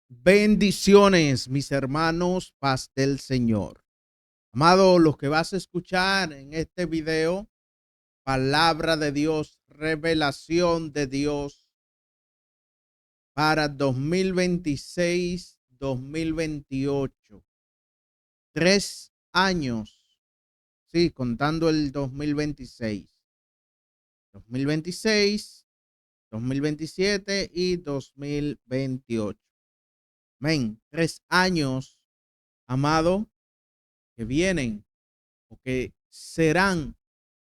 Bendiciones, mis hermanos, paz del Señor. Amado, los que vas a escuchar en este video, palabra de Dios, revelación de Dios para 2026-2028. 3 años, sí, contando el 2026. 2026, 2027 y 2028. Amén. 3 años, amado, que vienen o que serán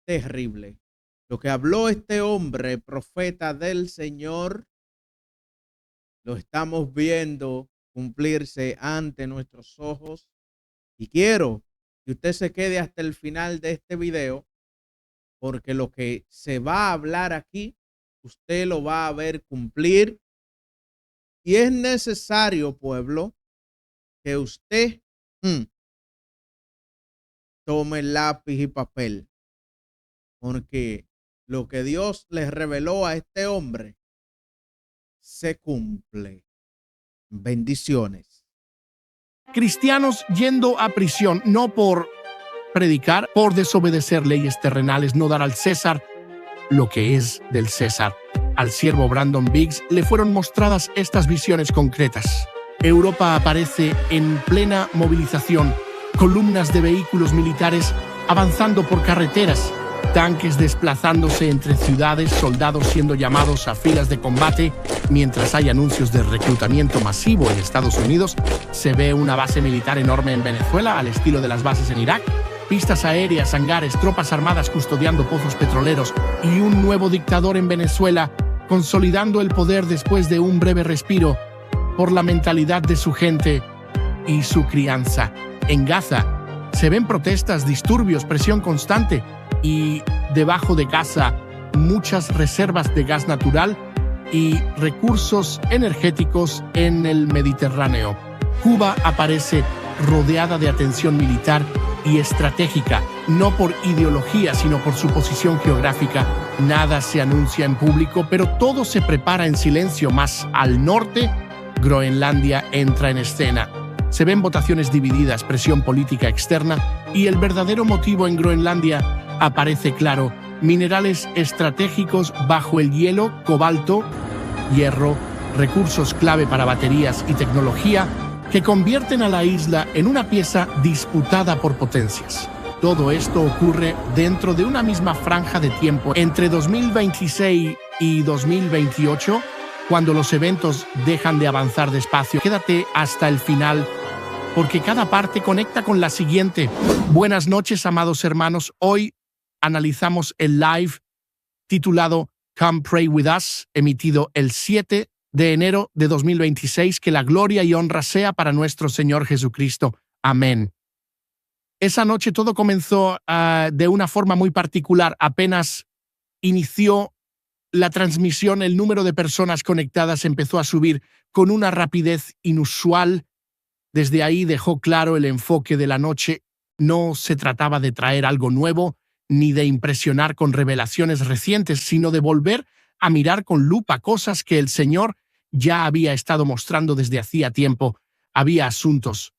terribles. Lo que habló este hombre, profeta del Señor, lo estamos viendo cumplirse ante nuestros ojos. Y quiero que usted se quede hasta el final de este video, porque lo que se va a hablar aquí, usted lo va a ver cumplir. Y es necesario, pueblo, que usted tome lápiz y papel, porque lo que Dios les reveló a este hombre se cumple. Bendiciones. Cristianos yendo a prisión, no por predicar, por desobedecer leyes terrenales, no dar al César lo que es del César. Al siervo Brandon Biggs le fueron mostradas estas visiones concretas. Europa aparece en plena movilización, columnas de vehículos militares avanzando por carreteras, tanques desplazándose entre ciudades, soldados siendo llamados a filas de combate. Mientras hay anuncios de reclutamiento masivo en Estados Unidos, se ve una base militar enorme en Venezuela al estilo de las bases en Irak, pistas aéreas, hangares, tropas armadas custodiando pozos petroleros y un nuevo dictador en Venezuela consolidando el poder después de un breve respiro por la mentalidad de su gente y su crianza. En Gaza se ven protestas, disturbios, presión constante y debajo de Gaza muchas reservas de gas natural y recursos energéticos en el Mediterráneo. Cuba aparece rodeada de atención militar y estratégica, no por ideología, sino por su posición geográfica. Nada se anuncia en público, pero todo se prepara en silencio. Más al norte, Groenlandia entra en escena. Se ven votaciones divididas, presión política externa y el verdadero motivo en Groenlandia aparece claro: minerales estratégicos bajo el hielo, cobalto, hierro, recursos clave para baterías y tecnología que convierten a la isla en una pieza disputada por potencias. Todo esto ocurre dentro de una misma franja de tiempo entre 2026 y 2028, cuando los eventos dejan de avanzar despacio. Quédate hasta el final, porque cada parte conecta con la siguiente. Buenas noches, amados hermanos. Hoy analizamos el live titulado Come Pray With Us, emitido el 7 de enero de 2026. Que la gloria y honra sea para nuestro Señor Jesucristo. Amén. Esa noche todo comenzó de una forma muy particular. Apenas inició la transmisión, el número de personas conectadas empezó a subir con una rapidez inusual. Desde ahí dejó claro el enfoque de la noche. No se trataba de traer algo nuevo, ni de impresionar con revelaciones recientes, sino de volver a mirar con lupa cosas que el Señor ya había estado mostrando desde hacía tiempo. Había asuntos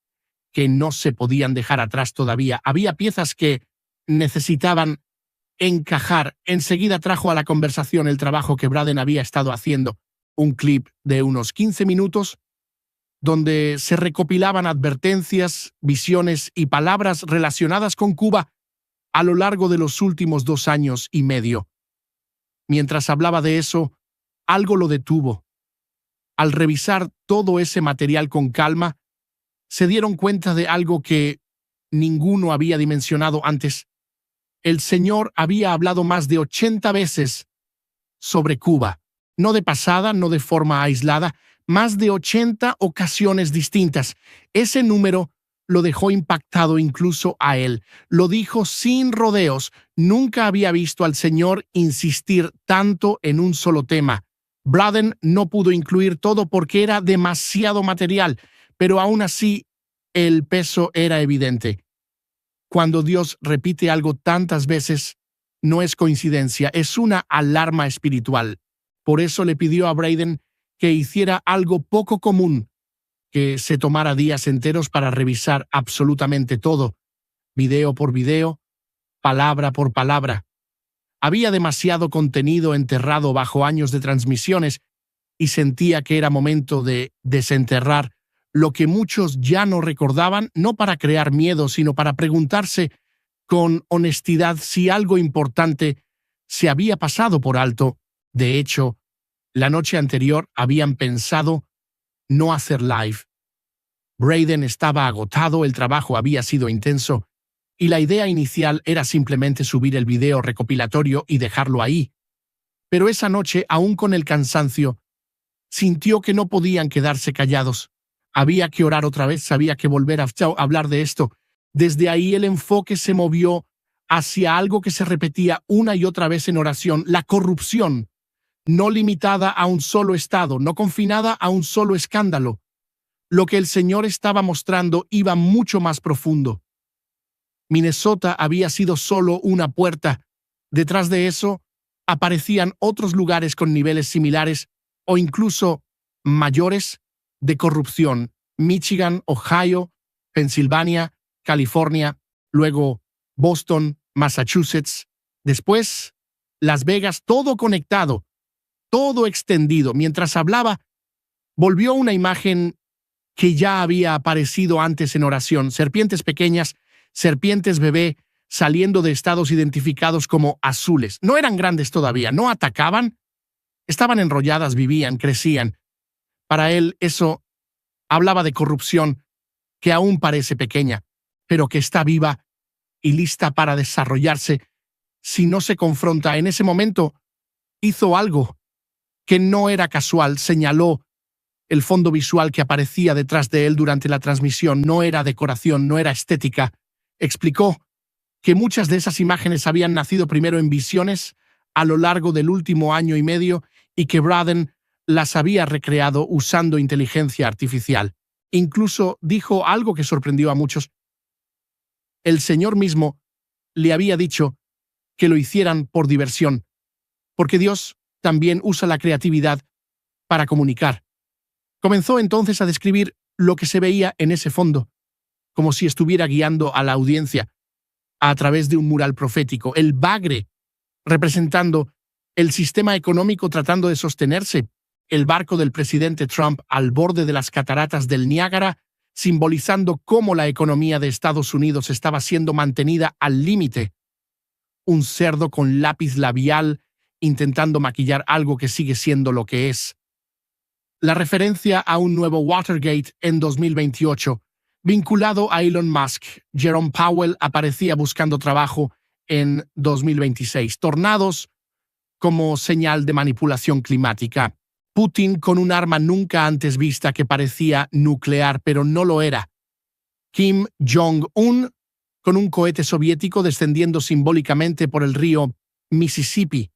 que no se podían dejar atrás todavía. Había piezas que necesitaban encajar. Enseguida trajo a la conversación el trabajo que Braden había estado haciendo. Un clip de unos 15 minutos donde se recopilaban advertencias, visiones y palabras relacionadas con Cuba a lo largo de los últimos 2 años y medio. Mientras hablaba de eso, algo lo detuvo. Al revisar todo ese material con calma, se dieron cuenta de algo que ninguno había dimensionado antes. El Señor había hablado más de 80 veces sobre Cuba, no de pasada, no de forma aislada, más de 80 ocasiones distintas. Ese número lo dejó impactado incluso a él. Lo dijo sin rodeos. Nunca había visto al Señor insistir tanto en un solo tema. Braden no pudo incluir todo porque era demasiado material, pero aún así el peso era evidente. Cuando Dios repite algo tantas veces, no es coincidencia, es una alarma espiritual. Por eso le pidió a Braden que hiciera algo poco común. que se tomara días enteros para revisar absolutamente todo, video por video, palabra por palabra. Había demasiado contenido enterrado bajo años de transmisiones y sentía que era momento de desenterrar lo que muchos ya no recordaban, no para crear miedo, sino para preguntarse con honestidad si algo importante se había pasado por alto. De hecho, la noche anterior habían pensado no hacer live. Braden estaba agotado, el trabajo había sido intenso, y la idea inicial era simplemente subir el video recopilatorio y dejarlo ahí. Pero esa noche, aún con el cansancio, sintió que no podían quedarse callados. Había que orar otra vez, había que volver a hablar de esto. Desde ahí el enfoque se movió hacia algo que se repetía una y otra vez en oración: la corrupción, no limitada a un solo estado, no confinada a un solo escándalo. Lo que el Señor estaba mostrando iba mucho más profundo. Minnesota había sido solo una puerta. Detrás de eso aparecían otros lugares con niveles similares o incluso mayores de corrupción: Michigan, Ohio, Pensilvania, California, luego Boston, Massachusetts, después Las Vegas, todo conectado, todo extendido. Mientras hablaba, volvió una imagen que ya había aparecido antes en oración: serpientes pequeñas, serpientes bebé, saliendo de estados identificados como azules. No eran grandes todavía, no atacaban, estaban enrolladas, vivían, crecían. Para él eso hablaba de corrupción que aún parece pequeña, pero que está viva y lista para desarrollarse si no se confronta. En ese momento hizo algo que no era casual. Señaló el fondo visual que aparecía detrás de él durante la transmisión. No era decoración, no era estética. Explicó que muchas de esas imágenes habían nacido primero en visiones a lo largo del último año y medio y que Braden las había recreado usando inteligencia artificial. Incluso dijo algo que sorprendió a muchos: el Señor mismo le había dicho que lo hicieran por diversión, porque Dios también usa la creatividad para comunicar. Comenzó entonces a describir lo que se veía en ese fondo, como si estuviera guiando a la audiencia a través de un mural profético: el bagre representando el sistema económico tratando de sostenerse, el barco del presidente Trump al borde de las cataratas del Niágara, simbolizando cómo la economía de Estados Unidos estaba siendo mantenida al límite, un cerdo con lápiz labial intentando maquillar algo que sigue siendo lo que es. La referencia a un nuevo Watergate en 2028, vinculado a Elon Musk. Jerome Powell aparecía buscando trabajo en 2026. Tornados como señal de manipulación climática. Putin con un arma nunca antes vista que parecía nuclear, pero no lo era. Kim Jong-un con un cohete soviético descendiendo simbólicamente por el río Mississippi.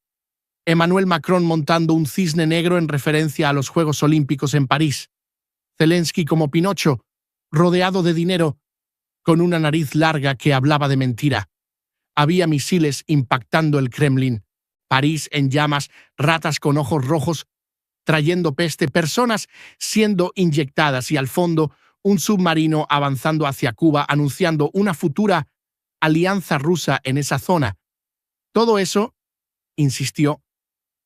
Emmanuel Macron montando un cisne negro en referencia a los Juegos Olímpicos en París. Zelensky como Pinocho, rodeado de dinero, con una nariz larga que hablaba de mentira. Había misiles impactando el Kremlin. París en llamas, ratas con ojos rojos trayendo peste, personas siendo inyectadas y al fondo un submarino avanzando hacia Cuba anunciando una futura alianza rusa en esa zona. Todo eso, insistió,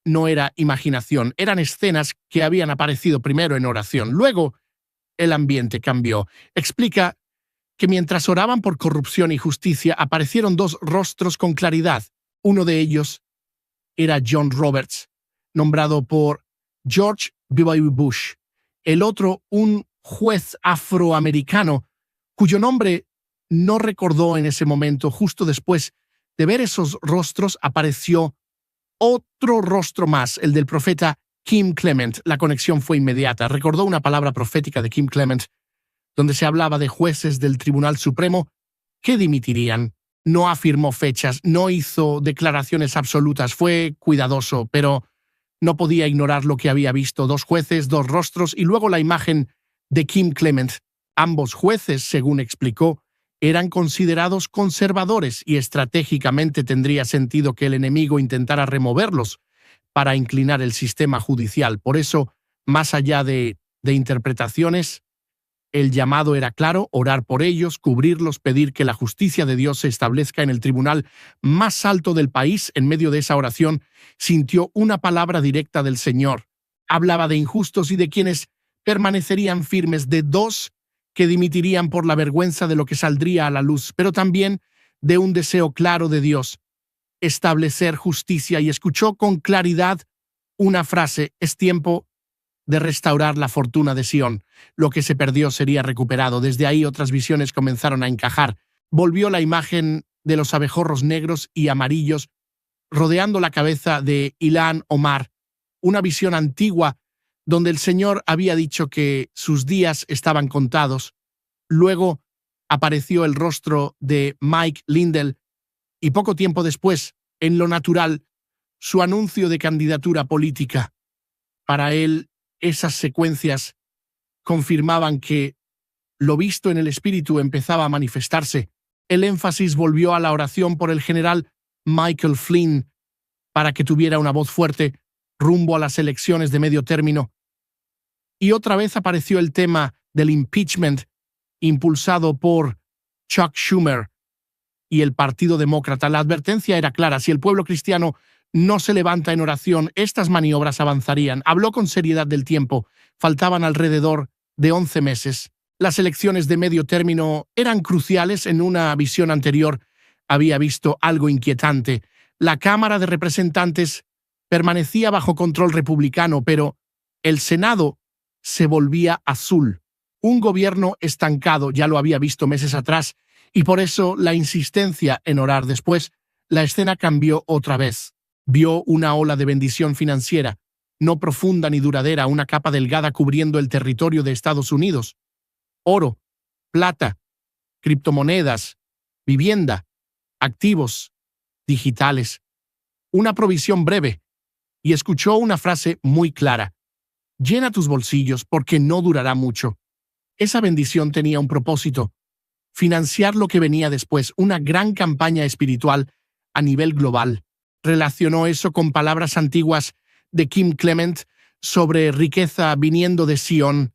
no era imaginación, eran escenas que habían aparecido primero en oración. Luego, el ambiente cambió. Explica que mientras oraban por corrupción y justicia, aparecieron dos rostros con claridad. Uno de ellos era John Roberts, nombrado por George W. Bush. El otro, un juez afroamericano, cuyo nombre no recordó en ese momento. Justo después de ver esos rostros, apareció otro rostro más, el del profeta Kim Clement. La conexión fue inmediata. Recordó una palabra profética de Kim Clement, donde se hablaba de jueces del Tribunal Supremo que dimitirían. No afirmó fechas, no hizo declaraciones absolutas, fue cuidadoso, pero no podía ignorar lo que había visto: dos jueces, dos rostros y luego la imagen de Kim Clement. Ambos jueces, según explicó, eran considerados conservadores y estratégicamente tendría sentido que el enemigo intentara removerlos para inclinar el sistema judicial. Por eso, más allá de interpretaciones, El llamado era claro: orar por ellos, cubrirlos, pedir que la justicia de Dios se establezca en el tribunal más alto del país. En medio de esa oración, sintió una palabra directa del Señor. Hablaba de injustos y de quienes permanecerían firmes, de dos que dimitirían por la vergüenza de lo que saldría a la luz, pero también de un deseo claro de Dios: establecer justicia. Y escuchó con claridad una frase: es tiempo de restaurar la fortuna de Sión. Lo que se perdió sería recuperado. Desde ahí otras visiones comenzaron a encajar. Volvió la imagen de los abejorros negros y amarillos rodeando la cabeza de Ilhan Omar, una visión antigua donde el Señor había dicho que sus días estaban contados. Luego apareció el rostro de Mike Lindell y poco tiempo después, en lo natural, su anuncio de candidatura política. Para él, esas secuencias confirmaban que lo visto en el espíritu empezaba a manifestarse. El énfasis volvió a la oración por el general Michael Flynn para que tuviera una voz fuerte rumbo a las elecciones de medio término. Y otra vez apareció el tema del impeachment impulsado por Chuck Schumer y el Partido Demócrata. La advertencia era clara: si el pueblo cristiano no se levanta en oración, estas maniobras avanzarían. Habló con seriedad del tiempo. Faltaban alrededor de 11 meses. Las elecciones de medio término eran cruciales. En una visión anterior había visto algo inquietante. La Cámara de Representantes permanecía bajo control republicano, pero el Senado se volvía azul. Un gobierno estancado, ya lo había visto meses atrás, y por eso la insistencia en orar. Después, la escena cambió otra vez. Vio una ola de bendición financiera, no profunda ni duradera, una capa delgada cubriendo el territorio de Estados Unidos. Oro, plata, criptomonedas, vivienda, activos digitales. Una provisión breve. Y escuchó una frase muy clara: llena tus bolsillos porque no durará mucho. Esa bendición tenía un propósito: financiar lo que venía después, una gran campaña espiritual a nivel global. Relacionó eso con palabras antiguas de Kim Clement sobre riqueza viniendo de Sion,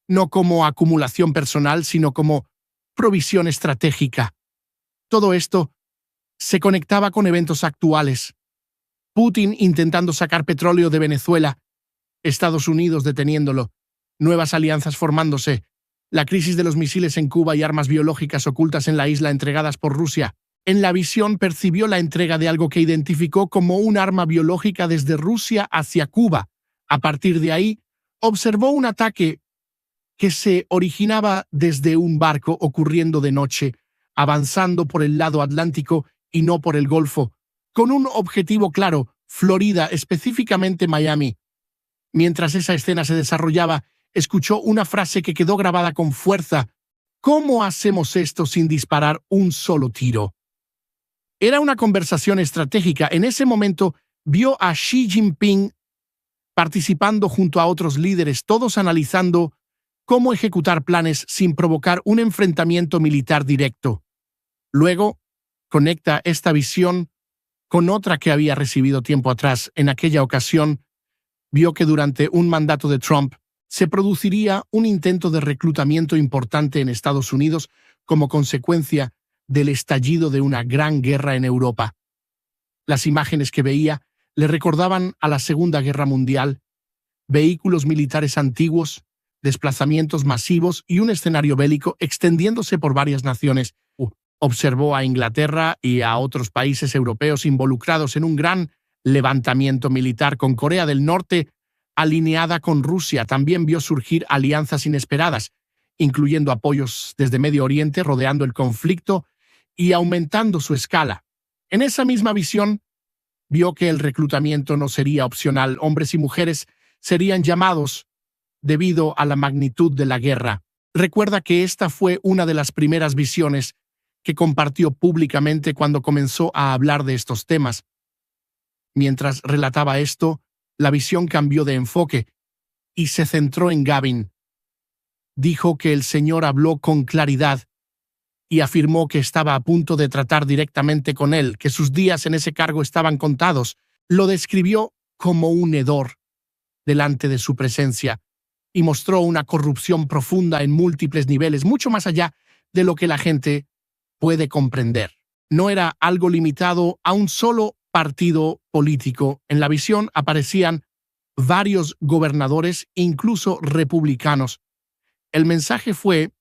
no como acumulación personal, sino como provisión estratégica. Todo esto se conectaba con eventos actuales: Putin intentando sacar petróleo de Venezuela, Estados Unidos deteniéndolo, nuevas alianzas formándose, la crisis de los misiles en Cuba y armas biológicas ocultas en la isla entregadas por Rusia. En la visión percibió la entrega de algo que identificó como un arma biológica desde Rusia hacia Cuba. A partir de ahí, observó un ataque que se originaba desde un barco ocurriendo de noche, avanzando por el lado Atlántico y no por el Golfo, con un objetivo claro: Florida, específicamente Miami. Mientras esa escena se desarrollaba, escuchó una frase que quedó grabada con fuerza: ¿cómo hacemos esto sin disparar un solo tiro? Era una conversación estratégica. En ese momento vio a Xi Jinping participando junto a otros líderes, todos analizando cómo ejecutar planes sin provocar un enfrentamiento militar directo. Luego, conecta esta visión con otra que había recibido tiempo atrás. En aquella ocasión, vio que durante un mandato de Trump se produciría un intento de reclutamiento importante en Estados Unidos como consecuencia del estallido de una gran guerra en Europa. Las imágenes que veía le recordaban a la Segunda Guerra Mundial: vehículos militares antiguos, desplazamientos masivos y un escenario bélico extendiéndose por varias naciones. Observó a Inglaterra y a otros países europeos involucrados en un gran levantamiento militar, con Corea del Norte alineada con Rusia. También vio surgir alianzas inesperadas, incluyendo apoyos desde Medio Oriente, rodeando el conflicto y aumentando su escala. En esa misma visión, vio que el reclutamiento no sería opcional. Hombres y mujeres serían llamados debido a la magnitud de la guerra. Recuerda que esta fue una de las primeras visiones que compartió públicamente cuando comenzó a hablar de estos temas. Mientras relataba esto, la visión cambió de enfoque y se centró en Gavin. Dijo que el Señor habló con claridad y afirmó que estaba a punto de tratar directamente con él, que sus días en ese cargo estaban contados. Lo describió como un hedor delante de su presencia. y mostró una corrupción profunda en múltiples niveles, mucho más allá de lo que la gente puede comprender. No era algo limitado a un solo partido político. En la visión aparecían varios gobernadores, incluso republicanos. El mensaje fue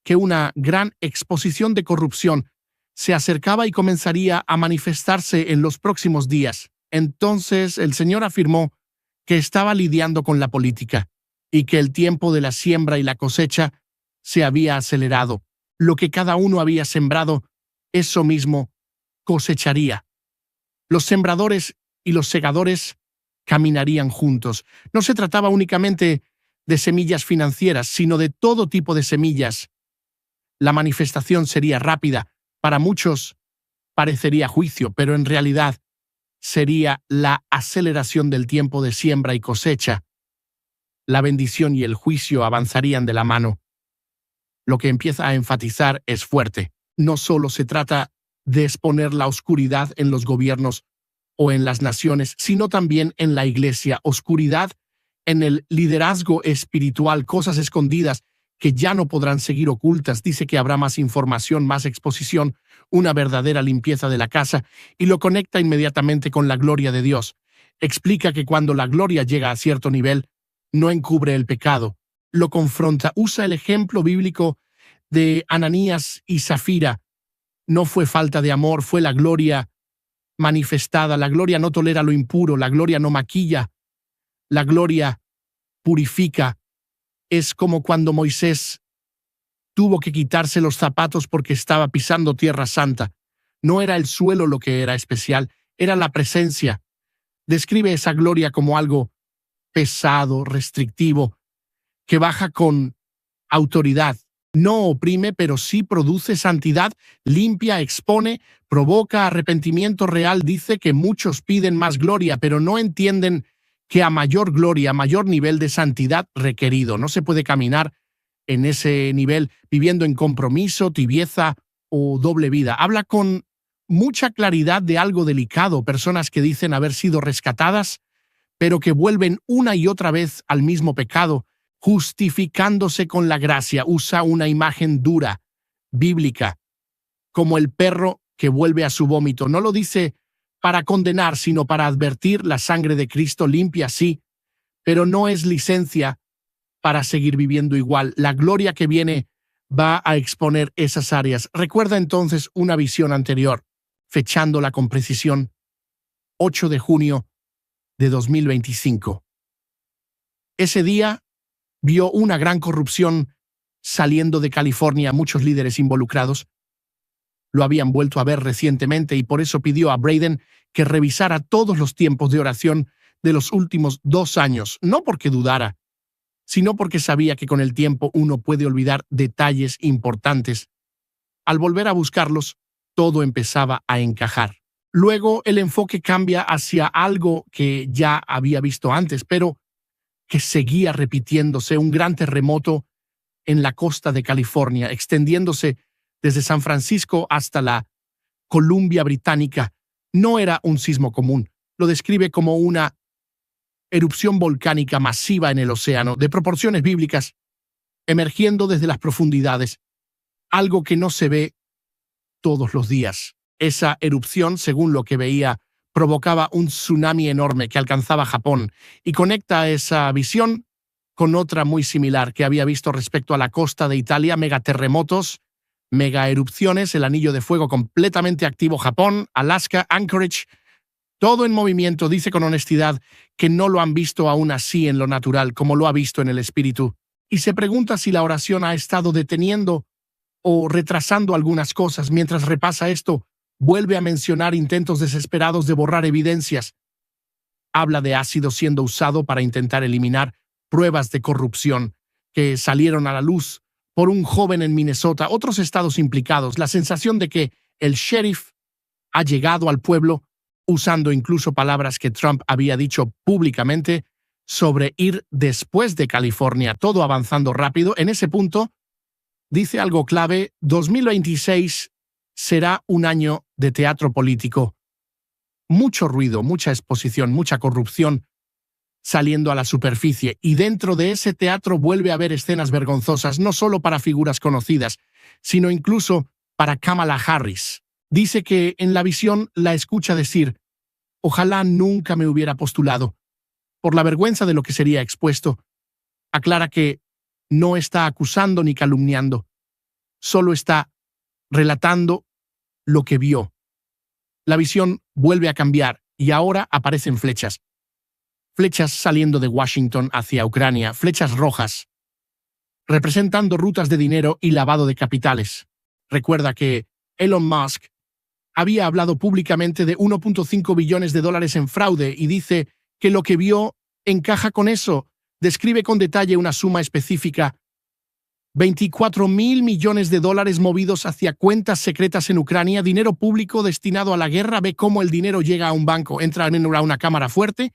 que una gran exposición de corrupción se acercaba y comenzaría a manifestarse en los próximos días. Entonces el Señor afirmó que estaba lidiando con la política y que el tiempo de la siembra y la cosecha se había acelerado. Lo que cada uno había sembrado, eso mismo cosecharía. Los sembradores y los segadores caminarían juntos. No se trataba únicamente de semillas financieras, sino de todo tipo de semillas. La manifestación sería rápida. Para muchos parecería juicio, pero en realidad sería la aceleración del tiempo de siembra y cosecha. La bendición y el juicio avanzarían de la mano. Lo que empieza a enfatizar es fuerte. No solo se trata de exponer la oscuridad en los gobiernos o en las naciones, sino también en la iglesia. Oscuridad en el liderazgo espiritual, cosas escondidas que ya no podrán seguir ocultas. Dice que habrá más información, más exposición, una verdadera limpieza de la casa, y lo conecta inmediatamente con la gloria de Dios. Explica que cuando la gloria llega a cierto nivel, no encubre el pecado, lo confronta. Usa el ejemplo bíblico de Ananías y Zafira. No fue falta de amor, fue la gloria manifestada. La gloria no tolera lo impuro, la gloria no maquilla, la gloria purifica. Es como cuando Moisés tuvo que quitarse los zapatos porque estaba pisando tierra santa. No era el suelo lo que era especial, era la presencia. Describe esa gloria como algo pesado, restrictivo, que baja con autoridad. No oprime, pero sí produce santidad, limpia, expone, provoca arrepentimiento real. Dice que muchos piden más gloria, pero no entienden que a mayor gloria, mayor nivel de santidad requerido. No se puede caminar en ese nivel viviendo en compromiso, tibieza o doble vida. Habla con mucha claridad de algo delicado, personas que dicen haber sido rescatadas, pero que vuelven una y otra vez al mismo pecado, justificándose con la gracia. Usa una imagen dura, bíblica, como el perro que vuelve a su vómito. No lo dice para condenar, sino para advertir. La sangre de Cristo limpia, sí, pero no es licencia para seguir viviendo igual. La gloria que viene va a exponer esas áreas. Recuerda entonces una visión anterior, fechándola con precisión, 8 de junio de 2025. Ese día vio una gran corrupción saliendo de California, muchos líderes involucrados. Lo habían vuelto a ver recientemente y por eso pidió a Braden que revisara todos los tiempos de oración de los últimos 2 años, no porque dudara, sino porque sabía que con el tiempo uno puede olvidar detalles importantes. Al volver a buscarlos, todo empezaba a encajar. Luego el enfoque cambia hacia algo que ya había visto antes, pero que seguía repitiéndose: un gran terremoto en la costa de California, extendiéndose desde San Francisco hasta la Columbia Británica. No era un sismo común, lo describe como una erupción volcánica masiva en el océano, de proporciones bíblicas, emergiendo desde las profundidades, algo que no se ve todos los días. Esa erupción, según lo que veía, provocaba un tsunami enorme que alcanzaba Japón, y conecta esa visión con otra muy similar que había visto respecto a la costa de Italia: megaterremotos, megaerupciones, el anillo de fuego completamente activo, Japón, Alaska, Anchorage, todo en movimiento. Dice con honestidad que no lo han visto aún así en lo natural, como lo ha visto en el espíritu, y se pregunta si la oración ha estado deteniendo o retrasando algunas cosas. Mientras repasa esto, vuelve a mencionar intentos desesperados de borrar evidencias. Habla de ácido siendo usado para intentar eliminar pruebas de corrupción que salieron a la luz por un joven en Minnesota, otros estados implicados. La sensación de que el sheriff ha llegado al pueblo, usando incluso palabras que Trump había dicho públicamente sobre ir después de California, todo avanzando rápido. En ese punto, dice algo clave: 2026 será un año de teatro político. Mucho ruido, mucha exposición, mucha corrupción, saliendo a la superficie, y dentro de ese teatro vuelve a haber escenas vergonzosas, no solo para figuras conocidas, sino incluso para Kamala Harris. Dice que en la visión la escucha decir: ojalá nunca me hubiera postulado, por la vergüenza de lo que sería expuesto. Aclara que no está acusando ni calumniando, solo está relatando lo que vio. La visión vuelve a cambiar y ahora aparecen flechas. Flechas saliendo de Washington hacia Ucrania, flechas rojas, representando rutas de dinero y lavado de capitales. Recuerda que Elon Musk había hablado públicamente de 1.5 billones de dólares en fraude y dice que lo que vio encaja con eso. Describe con detalle una suma específica: 24.000 millones de dólares movidos hacia cuentas secretas en Ucrania, dinero público destinado a la guerra. Ve cómo el dinero llega a un banco, entra en una cámara fuerte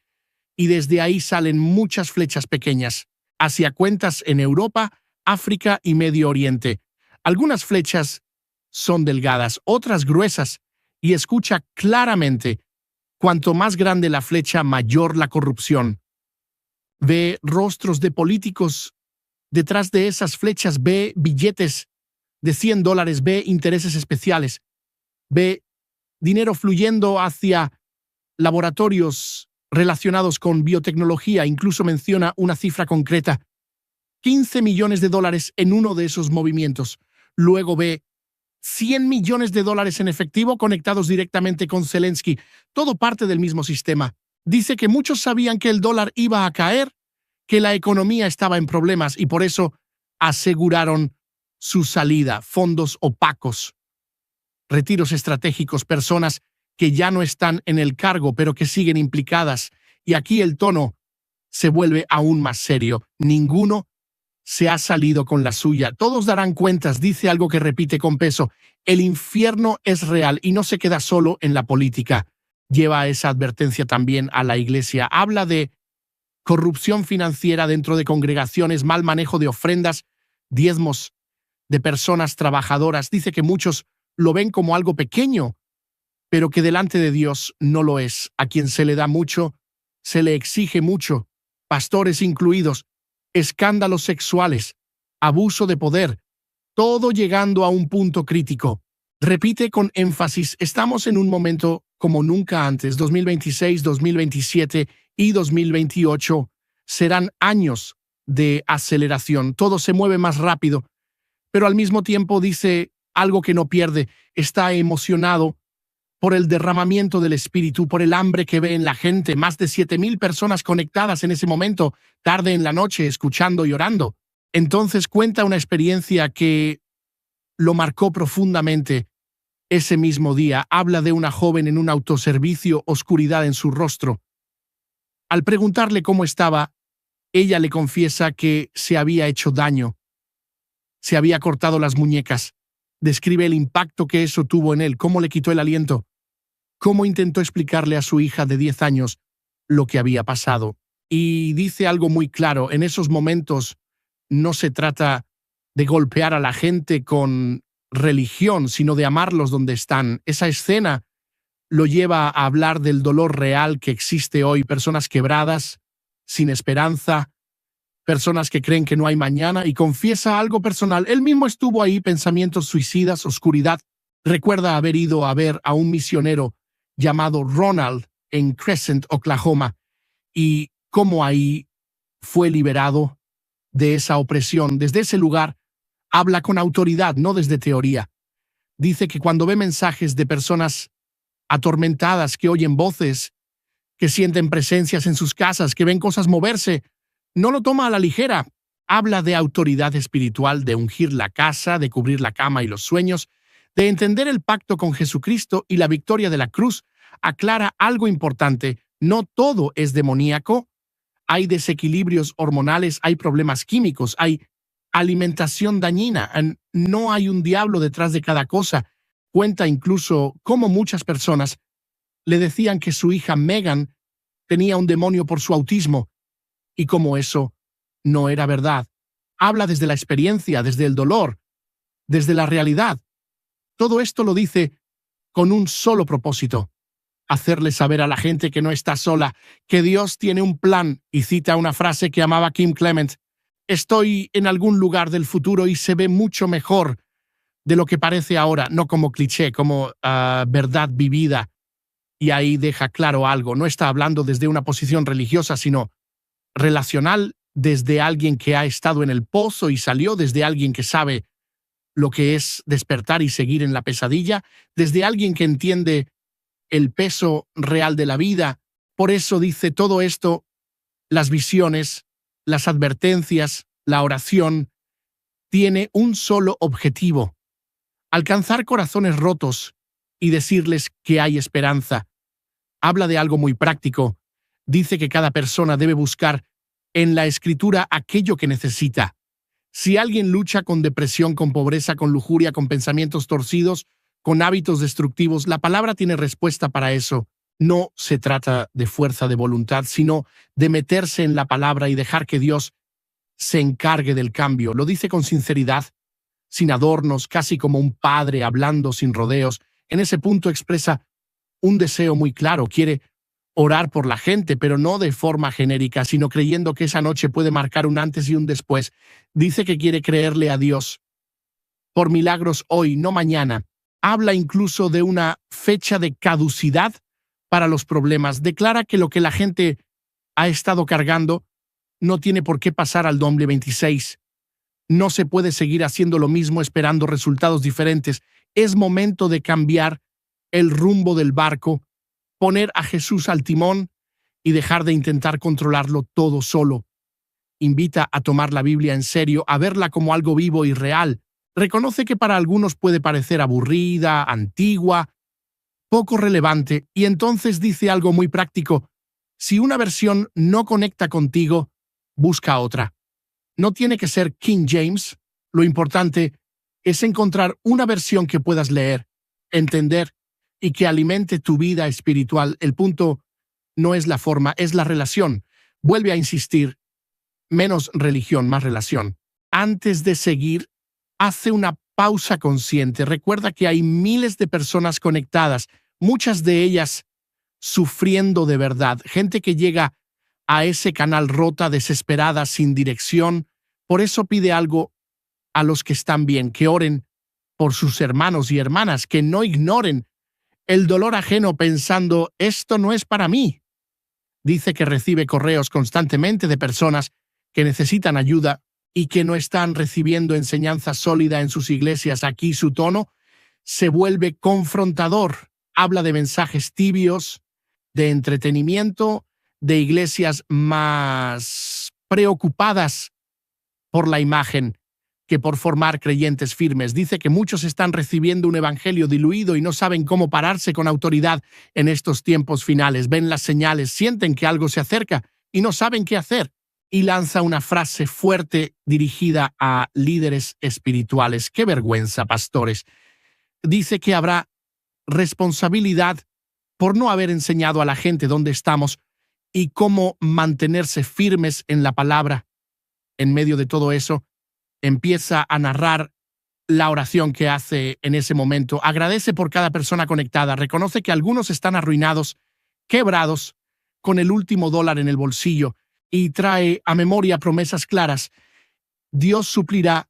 y desde ahí salen muchas flechas pequeñas hacia cuentas en Europa, África y Medio Oriente. Algunas flechas son delgadas, otras gruesas, y escucha claramente: cuanto más grande la flecha, mayor la corrupción. Ve rostros de políticos detrás de esas flechas, ve billetes de $100, ve intereses especiales, ve dinero fluyendo hacia laboratorios relacionados con biotecnología. Incluso menciona una cifra concreta: 15 millones de dólares en uno de esos movimientos. Luego ve 100 millones de dólares en efectivo conectados directamente con Zelensky, todo parte del mismo sistema. Dice que muchos sabían que el dólar iba a caer, que la economía estaba en problemas y por eso aseguraron su salida. Fondos opacos, retiros estratégicos, personas que ya no están en el cargo pero que siguen implicadas. Y aquí el tono se vuelve aún más serio. Ninguno se ha salido con la suya. Todos darán cuentas. Dice algo que repite con peso: el infierno es real y no se queda solo en la política. Lleva esa advertencia también a la iglesia. Habla de corrupción financiera dentro de congregaciones, mal manejo de ofrendas, diezmos de personas trabajadoras. Dice que muchos lo ven como algo pequeño, pero que delante de Dios no lo es. A quien se le da mucho, se le exige mucho, pastores incluidos. Escándalos sexuales, abuso de poder, todo llegando a un punto crítico. Repite con énfasis: estamos en un momento como nunca antes. 2026, 2027 y 2028 serán años de aceleración. Todo se mueve más rápido, pero al mismo tiempo dice algo que no pierde: está emocionado por el derramamiento del Espíritu, por el hambre que ve en la gente. Más de 7,000 personas conectadas en ese momento, tarde en la noche, escuchando y orando. Entonces cuenta una experiencia que lo marcó profundamente. Ese mismo día habla de una joven en un autoservicio, oscuridad en su rostro. Al preguntarle cómo estaba, ella le confiesa que se había hecho daño. Se había cortado las muñecas. Describe el impacto que eso tuvo en él, cómo le quitó el aliento, cómo intentó explicarle a su hija de 10 años lo que había pasado. Y dice algo muy claro: en esos momentos no se trata de golpear a la gente con religión, sino de amarlos donde están. Esa escena lo lleva a hablar del dolor real que existe hoy: personas quebradas, sin esperanza, personas que creen que no hay mañana, y confiesa algo personal. Él mismo estuvo ahí: pensamientos suicidas, oscuridad. Recuerda haber ido a ver a un misionero llamado Ronald en Crescent, Oklahoma, y cómo ahí fue liberado de esa opresión. Desde ese lugar habla con autoridad, no desde teoría. Dice que cuando ve mensajes de personas atormentadas, que oyen voces, que sienten presencias en sus casas, que ven cosas moverse, no lo toma a la ligera. Habla de autoridad espiritual, de ungir la casa, de cubrir la cama y los sueños, de entender el pacto con Jesucristo y la victoria de la cruz. Aclara algo importante: no todo es demoníaco. Hay desequilibrios hormonales, hay problemas químicos, hay alimentación dañina. No hay un diablo detrás de cada cosa. Cuenta incluso cómo muchas personas le decían que su hija Megan tenía un demonio por su autismo, y cómo eso no era verdad. Habla desde la experiencia, desde el dolor, desde la realidad. Todo esto lo dice con un solo propósito: hacerle saber a la gente que no está sola, que Dios tiene un plan, y cita una frase que amaba Kim Clement: estoy en algún lugar del futuro y se ve mucho mejor de lo que parece ahora, no como cliché, como verdad vivida. Y ahí deja claro algo, no está hablando desde una posición religiosa, sino relacional, desde alguien que ha estado en el pozo y salió, desde alguien que sabe lo que es despertar y seguir en la pesadilla, desde alguien que entiende el peso real de la vida. Por eso dice todo esto: las visiones, las advertencias, la oración, tiene un solo objetivo: alcanzar corazones rotos y decirles que hay esperanza. Habla de algo muy práctico. Dice que cada persona debe buscar en la Escritura aquello que necesita. Si alguien lucha con depresión, con pobreza, con lujuria, con pensamientos torcidos, con hábitos destructivos, la palabra tiene respuesta para eso. No se trata de fuerza de voluntad, sino de meterse en la palabra y dejar que Dios se encargue del cambio. Lo dice con sinceridad, sin adornos, casi como un padre hablando sin rodeos. En ese punto expresa un deseo muy claro: quiere orar por la gente, pero no de forma genérica, sino creyendo que esa noche puede marcar un antes y un después. Dice que quiere creerle a Dios por milagros hoy, no mañana. Habla incluso de una fecha de caducidad para los problemas. Declara que lo que la gente ha estado cargando no tiene por qué pasar al 2026. No se puede seguir haciendo lo mismo esperando resultados diferentes. Es momento de cambiar el rumbo del barco, poner a Jesús al timón y dejar de intentar controlarlo todo solo. Invita a tomar la Biblia en serio, a verla como algo vivo y real. Reconoce que para algunos puede parecer aburrida, antigua, poco relevante, y entonces dice algo muy práctico: si una versión no conecta contigo, busca otra. No tiene que ser King James. Lo importante es encontrar una versión que puedas leer, entender y que alimente tu vida espiritual. El punto no es la forma, es la relación. Vuelve a insistir: menos religión, más relación. Antes de seguir, hace una pausa consciente. Recuerda que hay miles de personas conectadas, muchas de ellas sufriendo de verdad. Gente que llega a ese canal rota, desesperada, sin dirección. Por eso pide algo a los que están bien: que oren por sus hermanos y hermanas, que no ignoren el dolor ajeno pensando esto no es para mí. Dice que recibe correos constantemente de personas que necesitan ayuda y que no están recibiendo enseñanza sólida en sus iglesias. Aquí su tono se vuelve confrontador. Habla de mensajes tibios, de entretenimiento, de iglesias más preocupadas por la imagen que por formar creyentes firmes. Dice que muchos están recibiendo un evangelio diluido y no saben cómo pararse con autoridad en estos tiempos finales. Ven las señales, sienten que algo se acerca y no saben qué hacer. Y lanza una frase fuerte dirigida a líderes espirituales. ¡Qué vergüenza, pastores! Dice que habrá responsabilidad por no haber enseñado a la gente dónde estamos y cómo mantenerse firmes en la palabra. En medio de todo eso, empieza a narrar la oración que hace en ese momento. Agradece por cada persona conectada. Reconoce que algunos están arruinados, quebrados, con el último dólar en el bolsillo, y trae a memoria promesas claras. Dios suplirá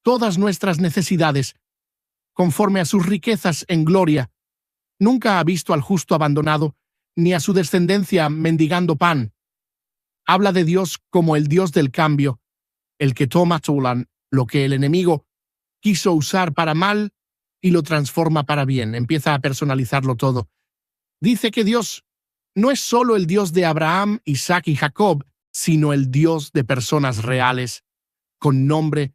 todas nuestras necesidades conforme a sus riquezas en gloria. Nunca ha visto al justo abandonado, ni a su descendencia mendigando pan. Habla de Dios como el Dios del cambio, el que toma lo que el enemigo quiso usar para mal y lo transforma para bien. Empieza a personalizarlo todo. Dice que Dios no es solo el Dios de Abraham, Isaac y Jacob, sino el Dios de personas reales, con nombre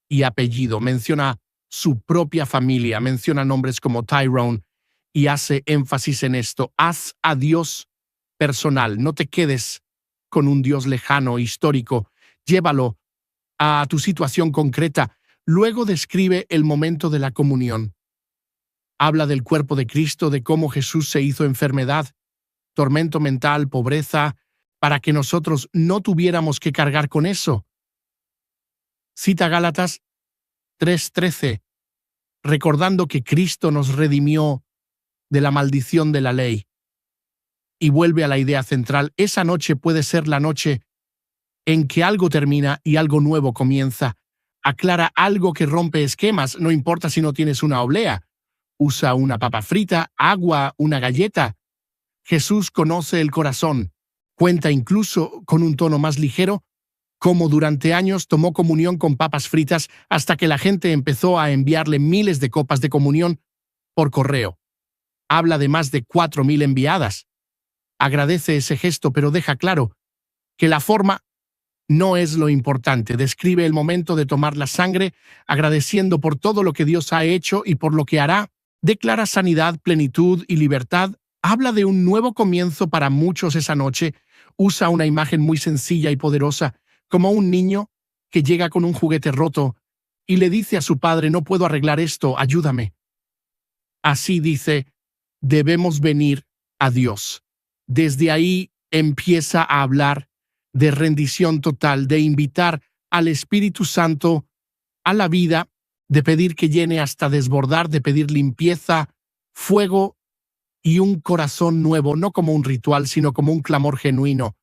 y apellido. Menciona su propia familia, menciona nombres como Tyrone y hace énfasis en esto. Haz a Dios personal, no te quedes con un Dios lejano, histórico. Llévalo a tu situación concreta. Luego describe el momento de la comunión. Habla del cuerpo de Cristo, de cómo Jesús se hizo enfermedad, tormento mental, pobreza, para que nosotros no tuviéramos que cargar con eso. Cita Gálatas 3:13, recordando que Cristo nos redimió de la maldición de la ley. y vuelve a la idea central. Esa noche puede ser la noche en que algo termina y algo nuevo comienza. Aclara algo que rompe esquemas, no importa si no tienes una oblea. Usa una papa frita, agua, una galleta. Jesús conoce el corazón. Cuenta incluso con un tono más ligero, como durante años tomó comunión con papas fritas hasta que la gente empezó a enviarle miles de copas de comunión por correo. Habla de más de 4,000 enviadas. Agradece ese gesto, pero deja claro que la forma no es lo importante. Describe el momento de tomar la sangre, agradeciendo por todo lo que Dios ha hecho y por lo que hará. Declara sanidad, plenitud y libertad. Habla de un nuevo comienzo para muchos esa noche. Usa una imagen muy sencilla y poderosa, como un niño que llega con un juguete roto y le dice a su padre: no puedo arreglar esto, ayúdame. Así dice, debemos venir a Dios. Desde ahí empieza a hablar de rendición total, de invitar al Espíritu Santo a la vida, de pedir que llene hasta desbordar, de pedir limpieza, fuego y un corazón nuevo, no como un ritual, sino como un clamor genuino.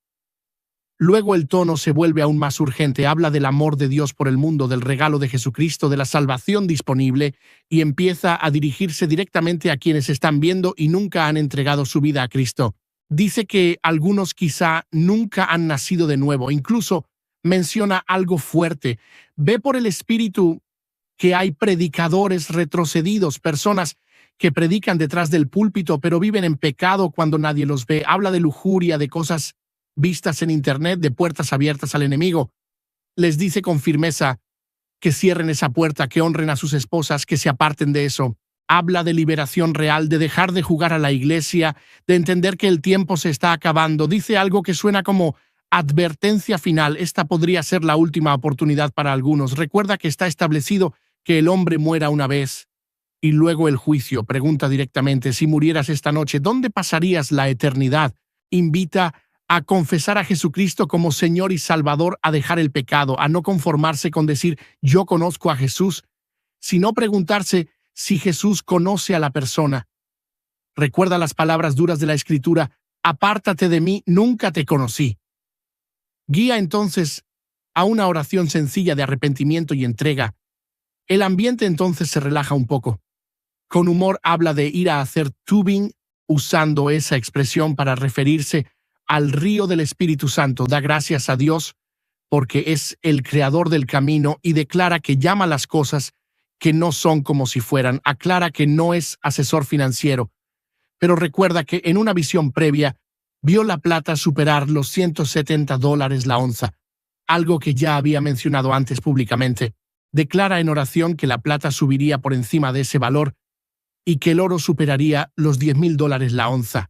Luego el tono se vuelve aún más urgente, habla del amor de Dios por el mundo, del regalo de Jesucristo, de la salvación disponible, y empieza a dirigirse directamente a quienes están viendo y nunca han entregado su vida a Cristo. Dice que algunos quizá nunca han nacido de nuevo, incluso menciona algo fuerte. Ve por el Espíritu que hay predicadores retrocedidos, personas que predican detrás del púlpito pero viven en pecado cuando nadie los ve. Habla de lujuria, de cosas vistas en Internet, de puertas abiertas al enemigo. Les dice con firmeza que cierren esa puerta, que honren a sus esposas, que se aparten de eso. Habla de liberación real, de dejar de jugar a la iglesia, de entender que el tiempo se está acabando. Dice algo que suena como advertencia final. Esta podría ser la última oportunidad para algunos. Recuerda que está establecido que el hombre muera una vez y luego el juicio. Pregunta directamente: si murieras esta noche, ¿dónde pasarías la eternidad? Invita a confesar a Jesucristo como Señor y Salvador, a dejar el pecado, a no conformarse con decir yo conozco a Jesús, sino preguntarse si Jesús conoce a la persona. Recuerda las palabras duras de la Escritura: apártate de mí, nunca te conocí. Guía entonces a una oración sencilla de arrepentimiento y entrega. El ambiente entonces se relaja un poco. Con humor habla de ir a hacer tubing, usando esa expresión para referirse al río del Espíritu Santo. Da gracias a Dios porque es el creador del camino y declara que llama las cosas que no son como si fueran. Aclara que no es asesor financiero, pero recuerda que en una visión previa vio la plata superar los $170 la onza, algo que ya había mencionado antes públicamente. Declara en oración que la plata subiría por encima de ese valor y que el oro superaría los $10,000 la onza.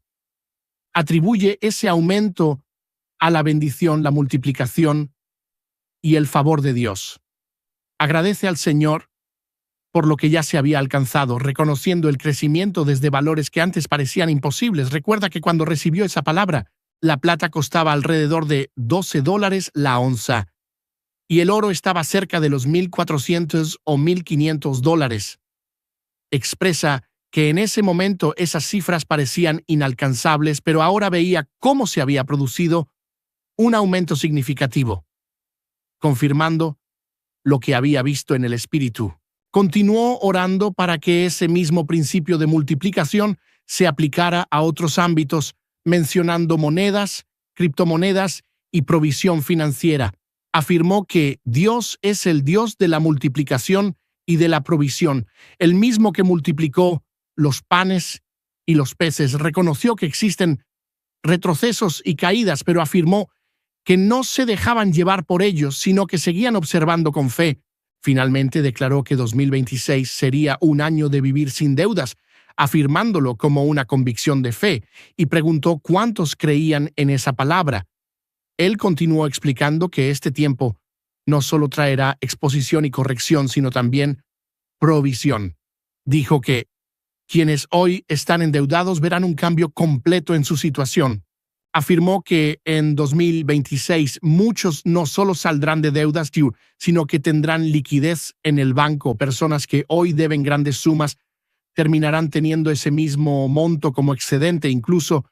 Atribuye ese aumento a la bendición, la multiplicación y el favor de Dios. Agradece al Señor por lo que ya se había alcanzado, reconociendo el crecimiento desde valores que antes parecían imposibles. Recuerda que cuando recibió esa palabra, la plata costaba alrededor de $12 la onza y el oro estaba cerca de los 1,400 o 1,500 dólares. Expresa que en ese momento esas cifras parecían inalcanzables, pero ahora veía cómo se había producido un aumento significativo, confirmando lo que había visto en el Espíritu. Continuó orando para que ese mismo principio de multiplicación se aplicara a otros ámbitos, mencionando monedas, criptomonedas y provisión financiera. Afirmó que Dios es el Dios de la multiplicación y de la provisión, el mismo que multiplicó los panes y los peces. Reconoció que existen retrocesos y caídas, pero afirmó que no se dejaban llevar por ellos, sino que seguían observando con fe. Finalmente declaró que 2026 sería un año de vivir sin deudas, afirmándolo como una convicción de fe, y preguntó cuántos creían en esa palabra. Él continuó explicando que este tiempo no solo traerá exposición y corrección, sino también provisión. Dijo que quienes hoy están endeudados verán un cambio completo en su situación. Afirmó que en 2026 muchos no solo saldrán de deudas, sino que tendrán liquidez en el banco. Personas que hoy deben grandes sumas terminarán teniendo ese mismo monto como excedente. Incluso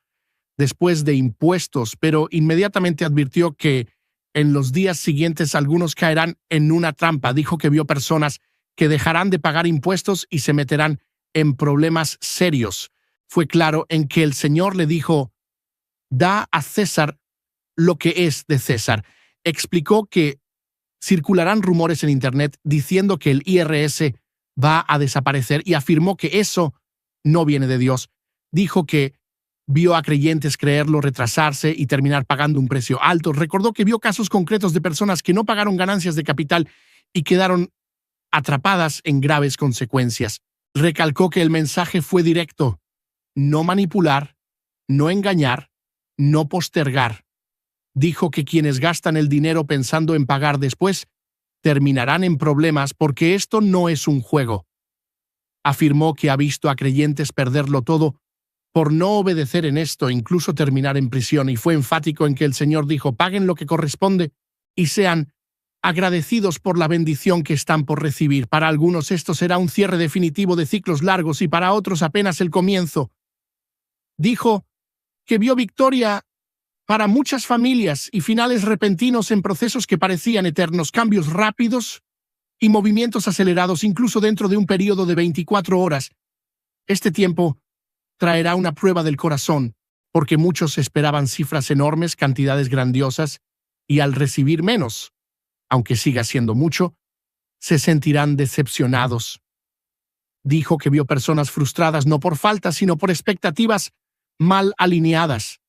después de impuestos, pero inmediatamente advirtió que en los días siguientes algunos caerán en una trampa. Dijo que vio personas que dejarán de pagar impuestos y se meterán en problemas serios. Fue claro en que el Señor le dijo: da a César lo que es de César. Explicó que circularán rumores en Internet diciendo que el IRS va a desaparecer y afirmó que eso no viene de Dios. Dijo que vio a creyentes creerlo, retrasarse y terminar pagando un precio alto. Recordó que vio casos concretos de personas que no pagaron ganancias de capital y quedaron atrapadas en graves consecuencias. Recalcó que el mensaje fue directo: no manipular, no engañar, no postergar. Dijo que quienes gastan el dinero pensando en pagar después terminarán en problemas porque esto no es un juego. Afirmó que ha visto a creyentes perderlo todo por no obedecer en esto, incluso terminar en prisión, y fue enfático en que el Señor dijo: paguen lo que corresponde y sean agradecidos por la bendición que están por recibir. Para algunos esto será un cierre definitivo de ciclos largos y para otros apenas el comienzo. Dijo que vio victoria para muchas familias y finales repentinos en procesos que parecían eternos, cambios rápidos y movimientos acelerados incluso dentro de un periodo de 24 horas. Este tiempo traerá una prueba del corazón, porque muchos esperaban cifras enormes, cantidades grandiosas, y al recibir menos, aunque siga siendo mucho, se sentirán decepcionados. Dijo que vio personas frustradas no por falta, sino por expectativas mal alineadas.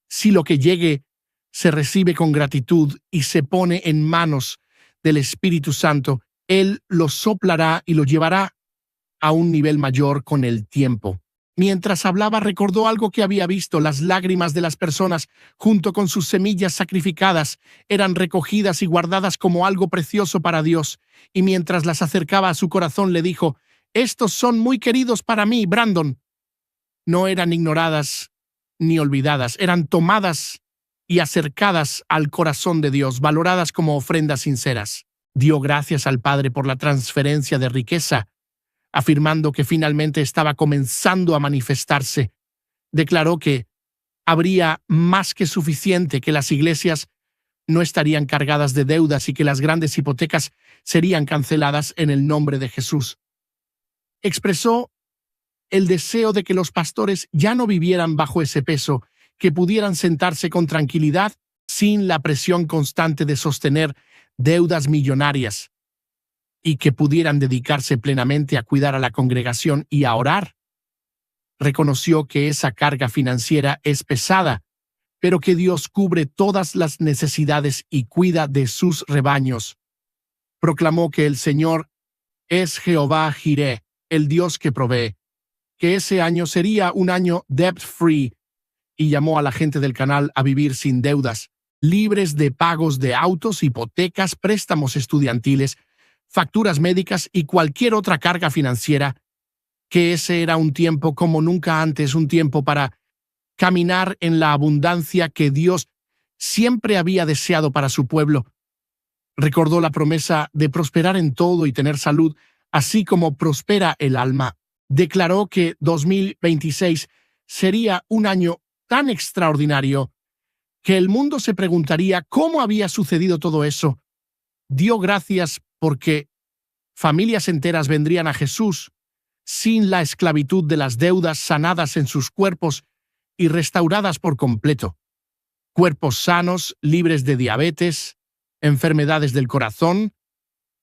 Si lo que llegue se recibe con gratitud y se pone en manos del Espíritu Santo, Él lo soplará y lo llevará a un nivel mayor con el tiempo. Mientras hablaba, recordó algo que había visto: las lágrimas de las personas, junto con sus semillas sacrificadas, eran recogidas y guardadas como algo precioso para Dios. Y mientras las acercaba a su corazón, le dijo: estos son muy queridos para mí, Brandon. No eran ignoradas ni olvidadas, eran tomadas y acercadas al corazón de Dios, valoradas como ofrendas sinceras. Dio gracias al Padre por la transferencia de riqueza, afirmando que finalmente estaba comenzando a manifestarse. Declaró que habría más que suficiente, que las iglesias no estarían cargadas de deudas y que las grandes hipotecas serían canceladas en el nombre de Jesús. Expresó el deseo de que los pastores ya no vivieran bajo ese peso, que pudieran sentarse con tranquilidad sin la presión constante de sostener deudas millonarias y que pudieran dedicarse plenamente a cuidar a la congregación y a orar. Reconoció que esa carga financiera es pesada, pero que Dios cubre todas las necesidades y cuida de sus rebaños. Proclamó que el Señor es Jehová Jireh, el Dios que provee, que ese año sería un año debt-free, y llamó a la gente del canal a vivir sin deudas, libres de pagos de autos, hipotecas, préstamos estudiantiles, facturas médicas y cualquier otra carga financiera, que ese era un tiempo como nunca antes, un tiempo para caminar en la abundancia que Dios siempre había deseado para su pueblo. Recordó la promesa de prosperar en todo y tener salud, así como prospera el alma. Declaró que 2026 sería un año tan extraordinario que el mundo se preguntaría cómo había sucedido todo eso. Dio gracias porque familias enteras vendrían a Jesús sin la esclavitud de las deudas, sanadas en sus cuerpos y restauradas por completo. Cuerpos sanos, libres de diabetes, enfermedades del corazón,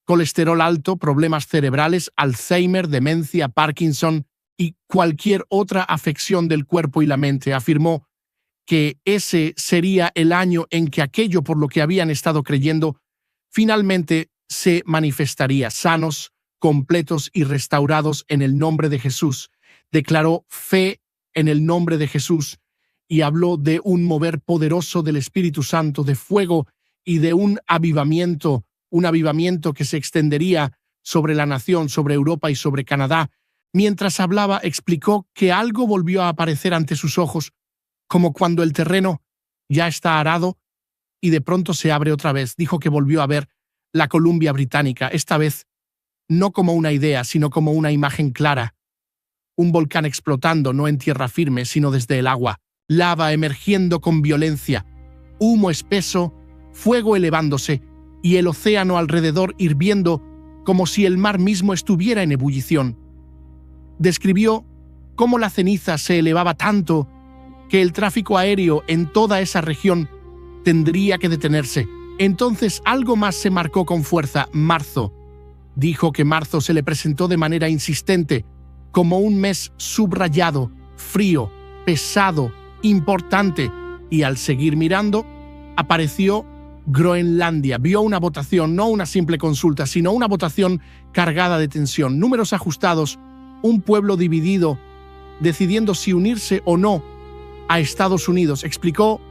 colesterol alto, problemas cerebrales, Alzheimer, demencia, Parkinson y cualquier otra afección del cuerpo y la mente. Afirmó que ese sería el año en que aquello por lo que habían estado creyendo finalmente se manifestaría, sanos, completos y restaurados en el nombre de Jesús. Declaró fe en el nombre de Jesús y habló de un mover poderoso del Espíritu Santo, de fuego y de un avivamiento que se extendería sobre la nación, sobre Europa y sobre Canadá. Mientras hablaba, explicó que algo volvió a aparecer ante sus ojos, como cuando el terreno ya está arado y de pronto se abre otra vez. Dijo que volvió a ver la Columbia Británica, esta vez no como una idea, sino como una imagen clara. Un volcán explotando, no en tierra firme, sino desde el agua. lava emergiendo con violencia, humo espeso, fuego elevándose y el océano alrededor hirviendo como si el mar mismo estuviera en ebullición. Describió cómo la ceniza se elevaba tanto que el tráfico aéreo en toda esa región tendría que detenerse. Entonces algo más se marcó con fuerza: marzo. Dijo que marzo se le presentó de manera insistente como un mes subrayado, frío, pesado, importante, y al seguir mirando, apareció Groenlandia. Vio una votación, no una simple consulta, sino una votación cargada de tensión, números ajustados, un pueblo dividido, decidiendo si unirse o no a Estados Unidos. Explicó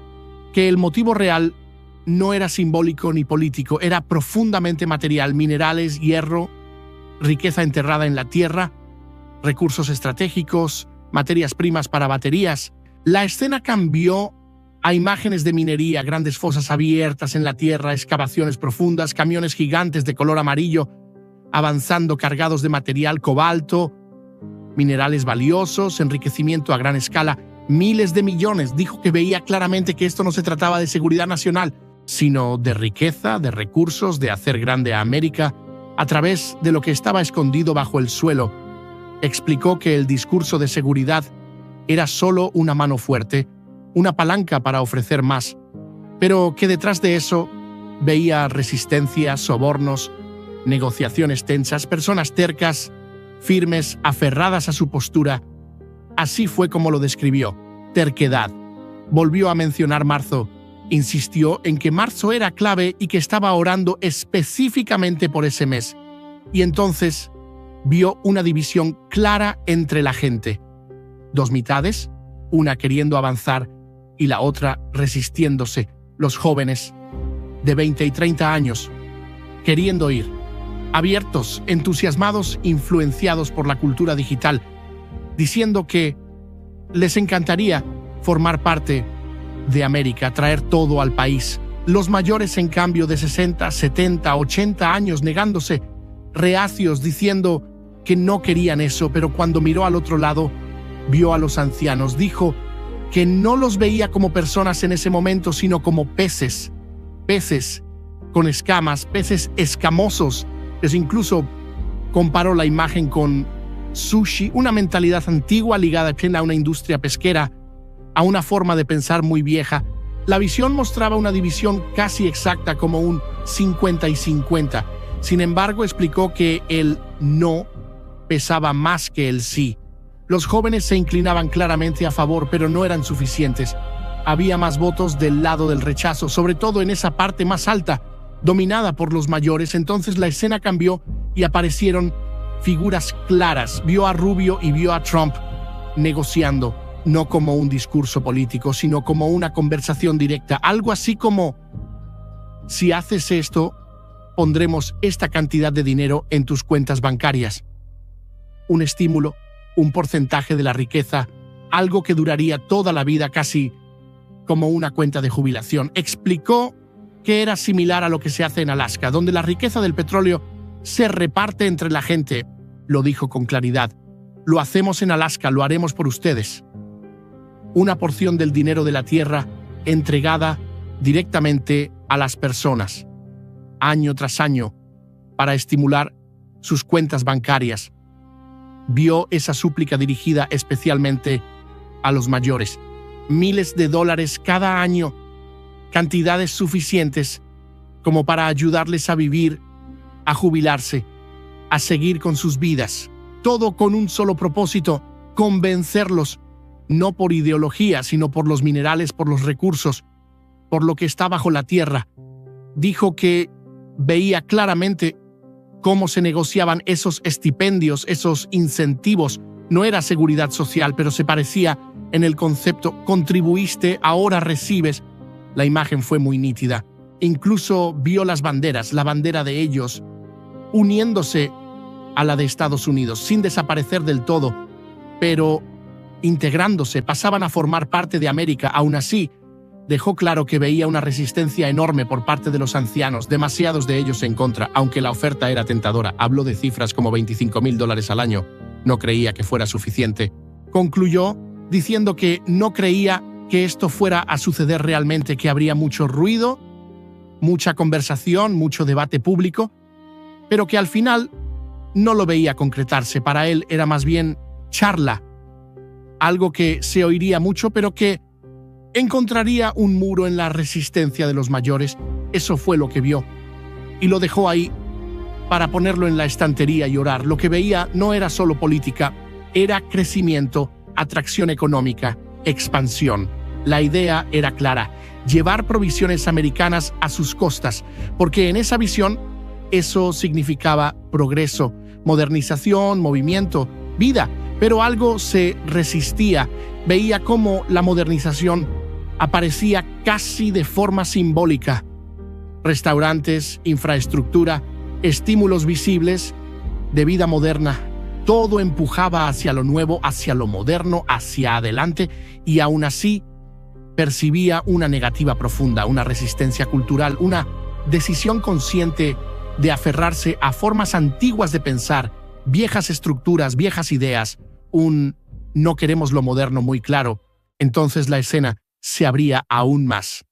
que el motivo real no era simbólico ni político, era profundamente material: minerales, hierro, riqueza enterrada en la tierra, recursos estratégicos, materias primas para baterías. La escena cambió a imágenes de minería, grandes fosas abiertas en la tierra, excavaciones profundas, camiones gigantes de color amarillo avanzando cargados de material: cobalto, minerales valiosos, enriquecimiento a gran escala, miles de millones. Dijo que veía claramente que esto no se trataba de seguridad nacional, sino de riqueza, de recursos, de hacer grande a América a través de lo que estaba escondido bajo el suelo. Explicó que el discurso de seguridad era solo una mano fuerte, una palanca para ofrecer más, pero que detrás de eso veía resistencia, sobornos, negociaciones tensas, personas tercas, firmes, aferradas a su postura. Así fue como lo describió: terquedad. Volvió a mencionar marzo. Insistió en que marzo era clave y que estaba orando específicamente por ese mes. Y entonces vio una división clara entre la gente. Dos mitades, una queriendo avanzar y la otra resistiéndose. Los jóvenes de 20 y 30 años queriendo ir, abiertos, entusiasmados, influenciados por la cultura digital, diciendo que les encantaría formar parte de América, traer todo al país. Los mayores, en cambio, de 60, 70, 80 años, negándose, reacios, diciendo que no querían eso, pero cuando miró al otro lado, vio a los ancianos. Dijo que no los veía como personas en ese momento, sino como peces. Peces con escamas, peces escamosos. Pues incluso comparó la imagen con sushi, una mentalidad antigua ligada a una industria pesquera, a una forma de pensar muy vieja. La visión mostraba una división casi exacta, como un 50 y 50. Sin embargo, explicó que el no pesaba más que el sí. Los jóvenes se inclinaban claramente a favor, pero no eran suficientes. Había más votos del lado del rechazo, sobre todo en esa parte más alta, dominada por los mayores. Entonces la escena cambió y aparecieron figuras claras. Vio a Rubio y vio a Trump negociando, no como un discurso político, sino como una conversación directa. Algo así como: si haces esto, pondremos esta cantidad de dinero en tus cuentas bancarias. Un estímulo, un porcentaje de la riqueza, algo que duraría toda la vida, casi como una cuenta de jubilación. Explicó que era similar a lo que se hace en Alaska, donde la riqueza del petróleo se reparte entre la gente. Lo dijo con claridad: lo hacemos en Alaska, lo haremos por ustedes. Una porción del dinero de la tierra entregada directamente a las personas, año tras año, para estimular sus cuentas bancarias. Vio esa súplica dirigida especialmente a los mayores. Miles de dólares cada año, cantidades suficientes como para ayudarles a vivir, a jubilarse, a seguir con sus vidas. Todo con un solo propósito: convencerlos, no por ideología, sino por los minerales, por los recursos, por lo que está bajo la tierra. Dijo que veía claramente cómo se negociaban esos estipendios, esos incentivos. No era seguridad social, pero se parecía en el concepto: contribuiste, ahora recibes. La imagen fue muy nítida. Incluso vio las banderas, la bandera de ellos, uniéndose a la de Estados Unidos, sin desaparecer del todo, pero integrándose, pasaban a formar parte de América. Aún así, dejó claro que veía una resistencia enorme por parte de los ancianos, demasiados de ellos en contra, aunque la oferta era tentadora. Habló de cifras como $25,000 al año. No creía que fuera suficiente. Concluyó diciendo que no creía que esto fuera a suceder realmente, que habría mucho ruido, mucha conversación, mucho debate público, pero que al final no lo veía concretarse. Para él era más bien charla, algo que se oiría mucho, pero que encontraría un muro en la resistencia de los mayores. Eso fue lo que vio, y lo dejó ahí para ponerlo en la estantería y orar. Lo que veía no era solo política, era crecimiento, atracción económica, expansión. La idea era clara: llevar provisiones americanas a sus costas, porque en esa visión eso significaba progreso, modernización, movimiento, vida. Pero algo se resistía. Veía cómo la modernización aparecía casi de forma simbólica. Restaurantes, infraestructura, estímulos visibles de vida moderna. Todo empujaba hacia lo nuevo, hacia lo moderno, hacia adelante, y aún así percibía una negativa profunda, una resistencia cultural, una decisión consciente de aferrarse a formas antiguas de pensar, viejas estructuras, viejas ideas, un no queremos lo moderno muy claro. Entonces la escena se abría aún más.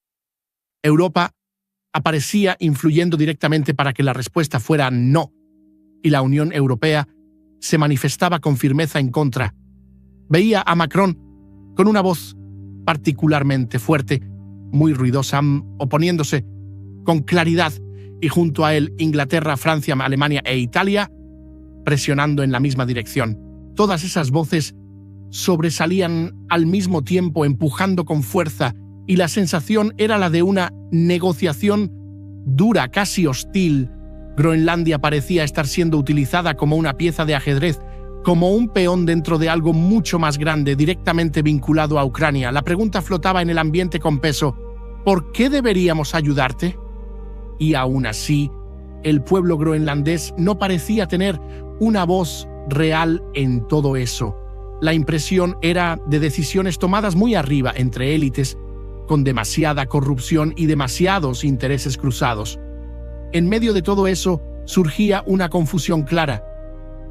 Europa aparecía influyendo directamente para que la respuesta fuera no, y la Unión Europea se manifestaba con firmeza en contra. Veía a Macron con una voz particularmente fuerte, muy ruidosa, oponiéndose con claridad, y junto a él Inglaterra, Francia, Alemania e Italia presionando en la misma dirección. Todas esas voces sobresalían al mismo tiempo, empujando con fuerza, y la sensación era la de una negociación dura, casi hostil. Groenlandia parecía estar siendo utilizada como una pieza de ajedrez, como un peón dentro de algo mucho más grande, directamente vinculado a Ucrania. La pregunta flotaba en el ambiente con peso: ¿por qué deberíamos ayudarte? Y aún así, el pueblo groenlandés no parecía tener una voz real en todo eso. La impresión era de decisiones tomadas muy arriba, entre élites, con demasiada corrupción y demasiados intereses cruzados. En medio de todo eso surgía una confusión clara.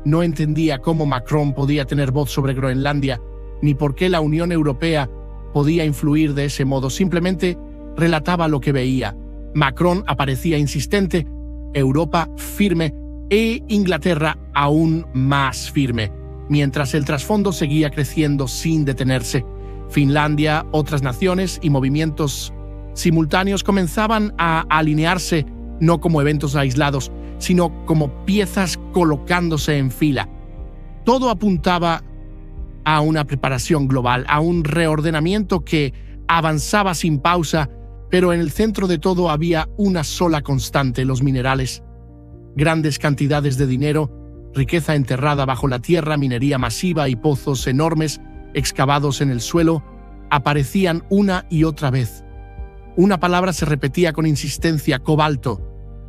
No entendía cómo Macron podía tener voz sobre Groenlandia, ni por qué la Unión Europea podía influir de ese modo. Simplemente relataba lo que veía. Macron aparecía insistente, Europa firme e Inglaterra aún más firme, mientras el trasfondo seguía creciendo sin detenerse. Finlandia, otras naciones y movimientos simultáneos comenzaban a alinearse, no como eventos aislados, sino como piezas colocándose en fila. Todo apuntaba a una preparación global, a un reordenamiento que avanzaba sin pausa, pero en el centro de todo había una sola constante: los minerales. Grandes cantidades de dinero, riqueza enterrada bajo la tierra, minería masiva y pozos enormes excavados en el suelo aparecían una y otra vez. Una palabra se repetía con insistencia: cobalto.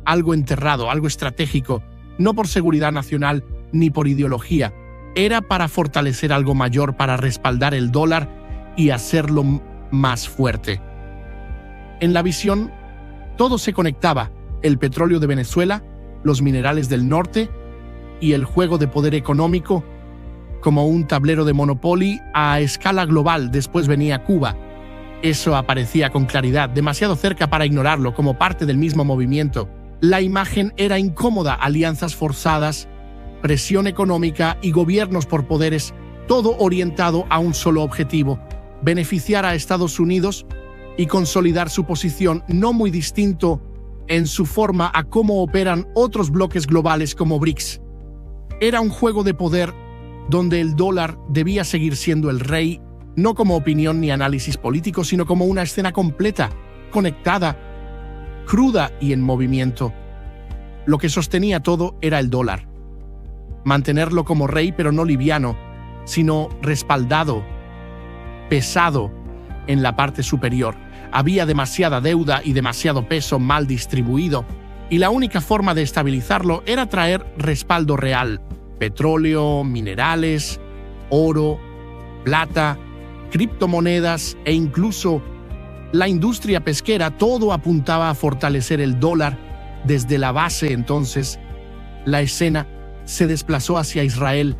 Algo enterrado, algo estratégico, no por seguridad nacional ni por ideología. Era para fortalecer algo mayor, para respaldar el dólar y hacerlo más fuerte. En la visión, todo se conectaba: el petróleo de Venezuela, los minerales del norte y el juego de poder económico, como un tablero de Monopoly a escala global. Después venía Cuba. Eso aparecía con claridad, demasiado cerca para ignorarlo, como parte del mismo movimiento. La imagen era incómoda: alianzas forzadas, presión económica y gobiernos por poderes, todo orientado a un solo objetivo: beneficiar a Estados Unidos y consolidar su posición, no muy distinto en su forma a cómo operan otros bloques globales como BRICS. Era un juego de poder donde el dólar debía seguir siendo el rey, no como opinión ni análisis político, sino como una escena completa, conectada, cruda y en movimiento. Lo que sostenía todo era el dólar. Mantenerlo como rey, pero no liviano, sino respaldado, pesado en la parte superior. Había demasiada deuda y demasiado peso mal distribuido, y la única forma de estabilizarlo era traer respaldo real: petróleo, minerales, oro, plata, criptomonedas e incluso la industria pesquera. Todo apuntaba a fortalecer el dólar desde la base. Entonces, la escena se desplazó hacia Israel,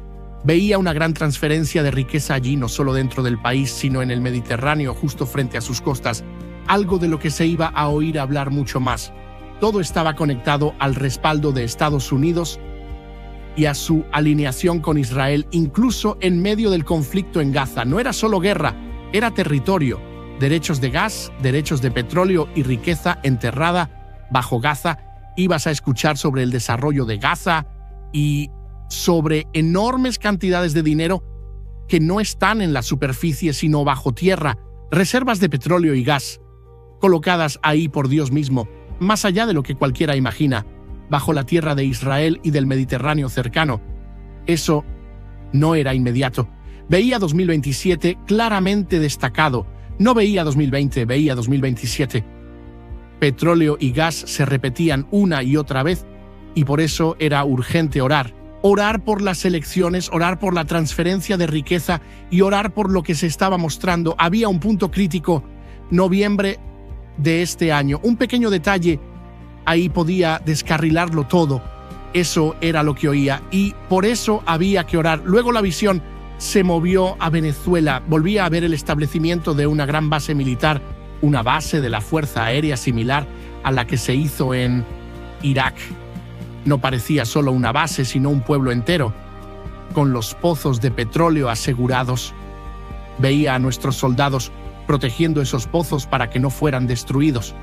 Veía una gran transferencia de riqueza allí, no solo dentro del país, sino en el Mediterráneo, justo frente a sus costas, algo de lo que se iba a oír hablar mucho más. Todo estaba conectado al respaldo de Estados Unidos y a su alineación con Israel, incluso en medio del conflicto en Gaza. No era solo guerra, era territorio, derechos de gas, derechos de petróleo y riqueza enterrada bajo Gaza. Ibas a escuchar sobre el desarrollo de Gaza y sobre enormes cantidades de dinero que no están en la superficie sino bajo tierra, reservas de petróleo y gas, colocadas ahí por Dios mismo, más allá de lo que cualquiera imagina, bajo la tierra de Israel y del Mediterráneo cercano. Eso no era inmediato. Veía 2027 claramente destacado. No veía 2020, veía 2027. Petróleo y gas se repetían una y otra vez, y por eso era urgente orar. Orar por las elecciones, orar por la transferencia de riqueza y orar por lo que se estaba mostrando. Había un punto crítico, noviembre de este año. Un pequeño detalle ahí podía descarrilarlo todo. Eso era lo que oía y por eso había que orar. Luego la visión se movió a Venezuela. Volvía a ver el establecimiento de una gran base militar, una base de la Fuerza Aérea similar a la que se hizo en Irak. No parecía solo una base, sino un pueblo entero, con los pozos de petróleo asegurados. Veía a nuestros soldados protegiendo esos pozos para que no fueran destruidos.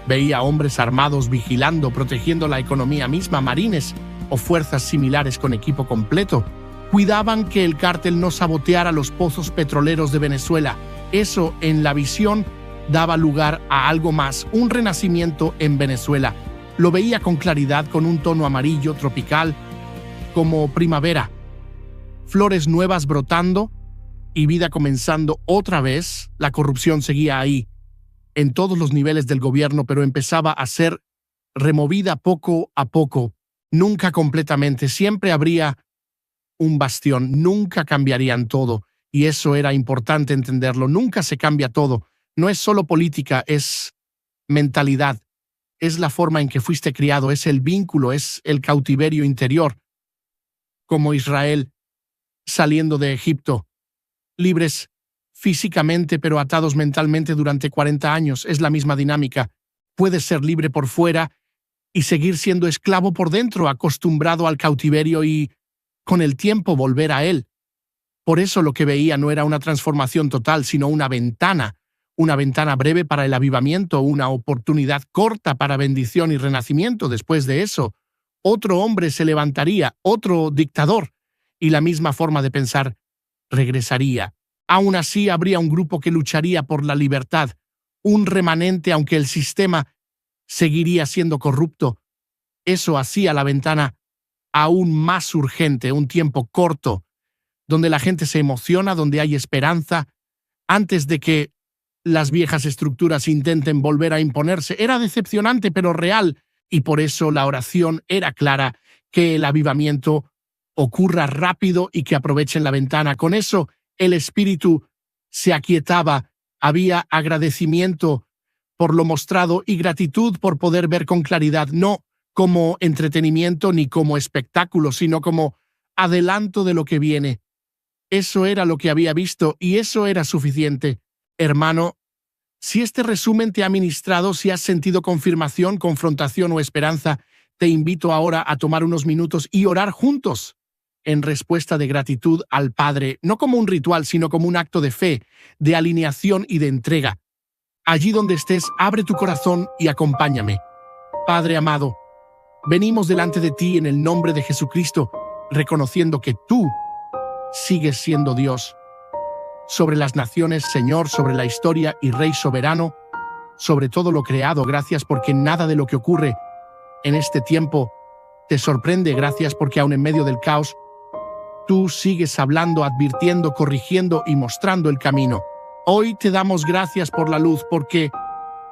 Veía a hombres armados vigilando, protegiendo la economía misma, marines o fuerzas similares con equipo completo. Cuidaban que el cártel no saboteara los pozos petroleros de Venezuela. Eso, en la visión, daba lugar a algo más, un renacimiento en Venezuela. Lo veía con claridad, con un tono amarillo tropical, como primavera. Flores nuevas brotando y vida comenzando otra vez. La corrupción seguía ahí, en todos los niveles del gobierno, pero empezaba a ser removida poco a poco. Nunca completamente, siempre habría un bastión, nunca cambiarían todo. Y eso era importante entenderlo, nunca se cambia todo. No es solo política, es mentalidad. Es la forma en que fuiste criado, es el vínculo, es el cautiverio interior. Como Israel saliendo de Egipto, libres físicamente pero atados mentalmente durante 40 años. Es la misma dinámica. Puedes ser libre por fuera y seguir siendo esclavo por dentro, acostumbrado al cautiverio y, con el tiempo, volver a él. Por eso lo que veía no era una transformación total, sino una ventana breve para el avivamiento, una oportunidad corta para bendición y renacimiento. Después de eso, otro hombre se levantaría, otro dictador, y la misma forma de pensar regresaría. Aún así, habría un grupo que lucharía por la libertad, un remanente, aunque el sistema seguiría siendo corrupto. Eso hacía la ventana aún más urgente, un tiempo corto, donde la gente se emociona, donde hay esperanza, antes de que las viejas estructuras intenten volver a imponerse. Era decepcionante, pero real, y por eso la oración era clara, que el avivamiento ocurra rápido y que aprovechen la ventana. Con eso, el espíritu se aquietaba, había agradecimiento por lo mostrado y gratitud por poder ver con claridad, no como entretenimiento ni como espectáculo, sino como adelanto de lo que viene. Eso era lo que había visto y eso era suficiente. Hermano, si este resumen te ha ministrado, si has sentido confirmación, confrontación o esperanza, te invito ahora a tomar unos minutos y orar juntos en respuesta de gratitud al Padre, no como un ritual, sino como un acto de fe, de alineación y de entrega. Allí donde estés, abre tu corazón y acompáñame. Padre amado, venimos delante de ti en el nombre de Jesucristo, reconociendo que tú sigues siendo Dios. Sobre las naciones, Señor, sobre la historia y Rey soberano, sobre todo lo creado, gracias porque nada de lo que ocurre en este tiempo te sorprende, gracias porque aun en medio del caos, tú sigues hablando, advirtiendo, corrigiendo y mostrando el camino. Hoy te damos gracias por la luz, porque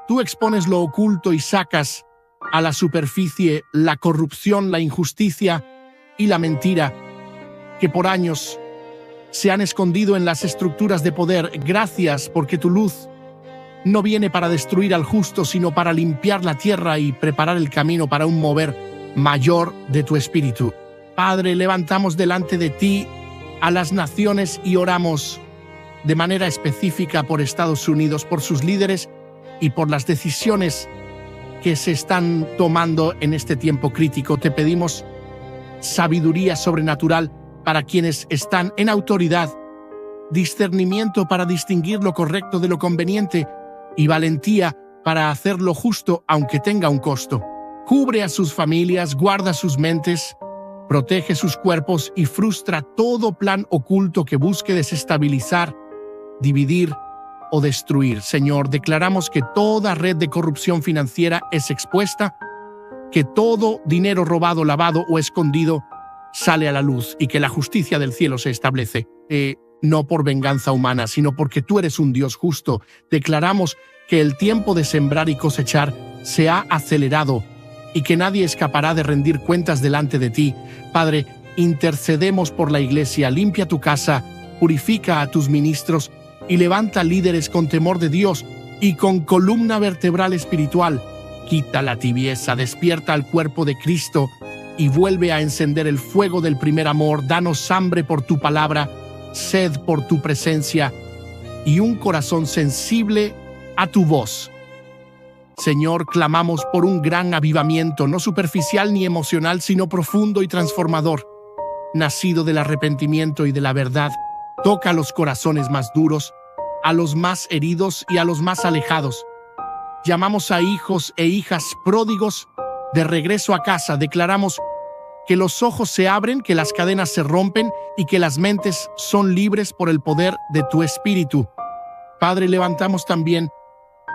tú expones lo oculto y sacas a la superficie la corrupción, la injusticia y la mentira que por años se han escondido en las estructuras de poder. Gracias porque tu luz no viene para destruir al justo, sino para limpiar la tierra y preparar el camino para un mover mayor de tu espíritu. Padre, levantamos delante de ti a las naciones y oramos de manera específica por Estados Unidos, por sus líderes y por las decisiones que se están tomando en este tiempo crítico. Te pedimos sabiduría sobrenatural para quienes están en autoridad, discernimiento para distinguir lo correcto de lo conveniente y valentía para hacer lo justo aunque tenga un costo. Cubre a sus familias, guarda sus mentes, protege sus cuerpos y frustra todo plan oculto que busque desestabilizar, dividir o destruir. Señor, declaramos que toda red de corrupción financiera es expuesta, que todo dinero robado, lavado o escondido sale a la luz y que la justicia del cielo se establece. No por venganza humana, sino porque tú eres un Dios justo. Declaramos que el tiempo de sembrar y cosechar se ha acelerado y que nadie escapará de rendir cuentas delante de ti. Padre, intercedemos por la iglesia, limpia tu casa, purifica a tus ministros y levanta líderes con temor de Dios y con columna vertebral espiritual. Quita la tibieza, despierta al cuerpo de Cristo y vuelve a encender el fuego del primer amor. Danos hambre por tu palabra, sed por tu presencia y un corazón sensible a tu voz. Señor, clamamos por un gran avivamiento, no superficial ni emocional, sino profundo y transformador, nacido del arrepentimiento y de la verdad. Toca los corazones más duros, a los más heridos y a los más alejados. Llamamos a hijos e hijas pródigos de regreso a casa. Declaramos que los ojos se abren, que las cadenas se rompen y que las mentes son libres por el poder de tu Espíritu. Padre, levantamos también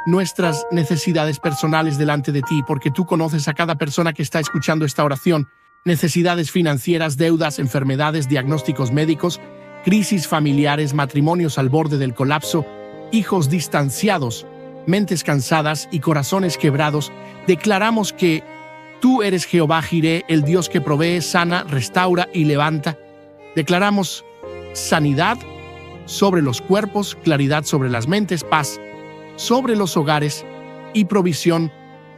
nuestras necesidades personales delante de ti, porque tú conoces a cada persona que está escuchando esta oración. Necesidades financieras, deudas, enfermedades, diagnósticos médicos, crisis familiares, matrimonios al borde del colapso, hijos distanciados, mentes cansadas y corazones quebrados. Declaramos que tú eres Jehová Jireh, el Dios que provee, sana, restaura y levanta. Declaramos sanidad sobre los cuerpos, claridad sobre las mentes, paz sobre los hogares y provisión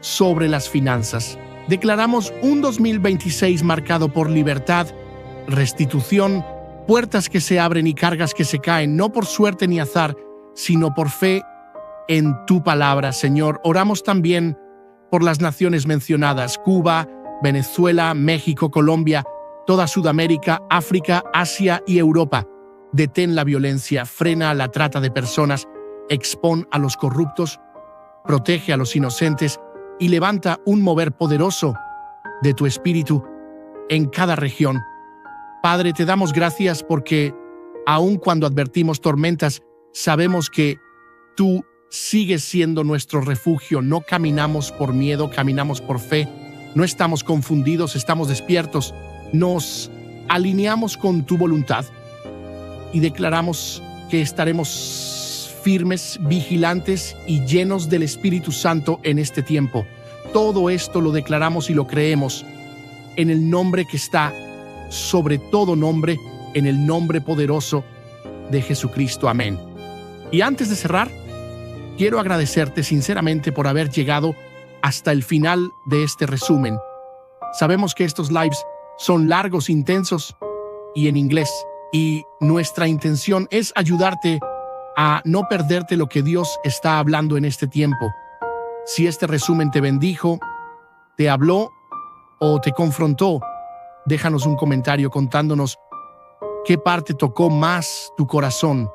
sobre las finanzas. Declaramos un 2026 marcado por libertad, restitución, puertas que se abren y cargas que se caen, no por suerte ni azar, sino por fe en tu palabra, Señor. Oramos también por las naciones mencionadas: Cuba, Venezuela, México, Colombia, toda Sudamérica, África, Asia y Europa. Detén la violencia, frena la trata de personas, expón a los corruptos, protege a los inocentes y levanta un mover poderoso de tu Espíritu en cada región. Padre, te damos gracias porque, aun cuando advertimos tormentas, sabemos que tú sigues siendo nuestro refugio. No caminamos por miedo, caminamos por fe. No estamos confundidos, estamos despiertos. Nos alineamos con tu voluntad y declaramos que estaremos firmes, vigilantes y llenos del Espíritu Santo en este tiempo. Todo esto lo declaramos y lo creemos en el nombre que está sobre todo nombre, en el nombre poderoso de Jesucristo. Amén. Y antes de cerrar, quiero agradecerte sinceramente por haber llegado hasta el final de este resumen. Sabemos que estos lives son largos, intensos y en inglés, y nuestra intención es ayudarte a no perderte lo que Dios está hablando en este tiempo. Si este resumen te bendijo, te habló o te confrontó, déjanos un comentario contándonos qué parte tocó más tu corazón.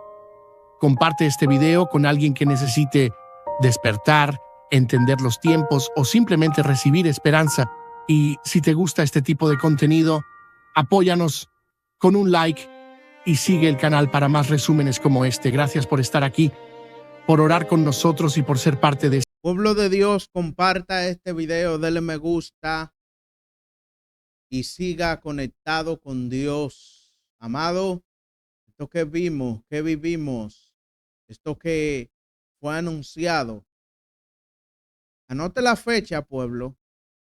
Comparte este video con alguien que necesite despertar, entender los tiempos o simplemente recibir esperanza. Y si te gusta este tipo de contenido, apóyanos con un like y sigue el canal para más resúmenes como este. Gracias por estar aquí, por orar con nosotros y por ser parte de este. Pueblo de Dios, comparta este video, dele me gusta y siga conectado con Dios. Amado, esto que vimos, que vivimos, esto que fue anunciado. Anote la fecha, pueblo.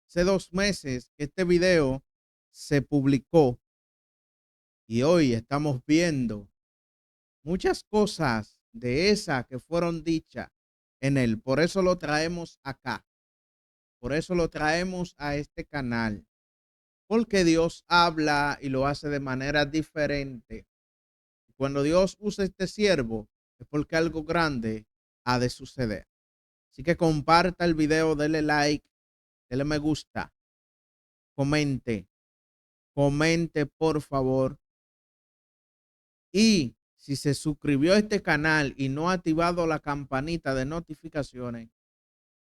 Hace 2 meses que este video se publicó. Y hoy estamos viendo muchas cosas de esas que fueron dichas en él. Por eso lo traemos acá. Por eso lo traemos a este canal. Porque Dios habla y lo hace de manera diferente. cuando Dios usa este siervo es porque algo grande ha de suceder. Así que comparta el video, dele like, dele me gusta, comente, comente por favor. Y si se suscribió a este canal y no ha activado la campanita de notificaciones,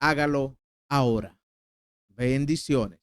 hágalo ahora. Bendiciones.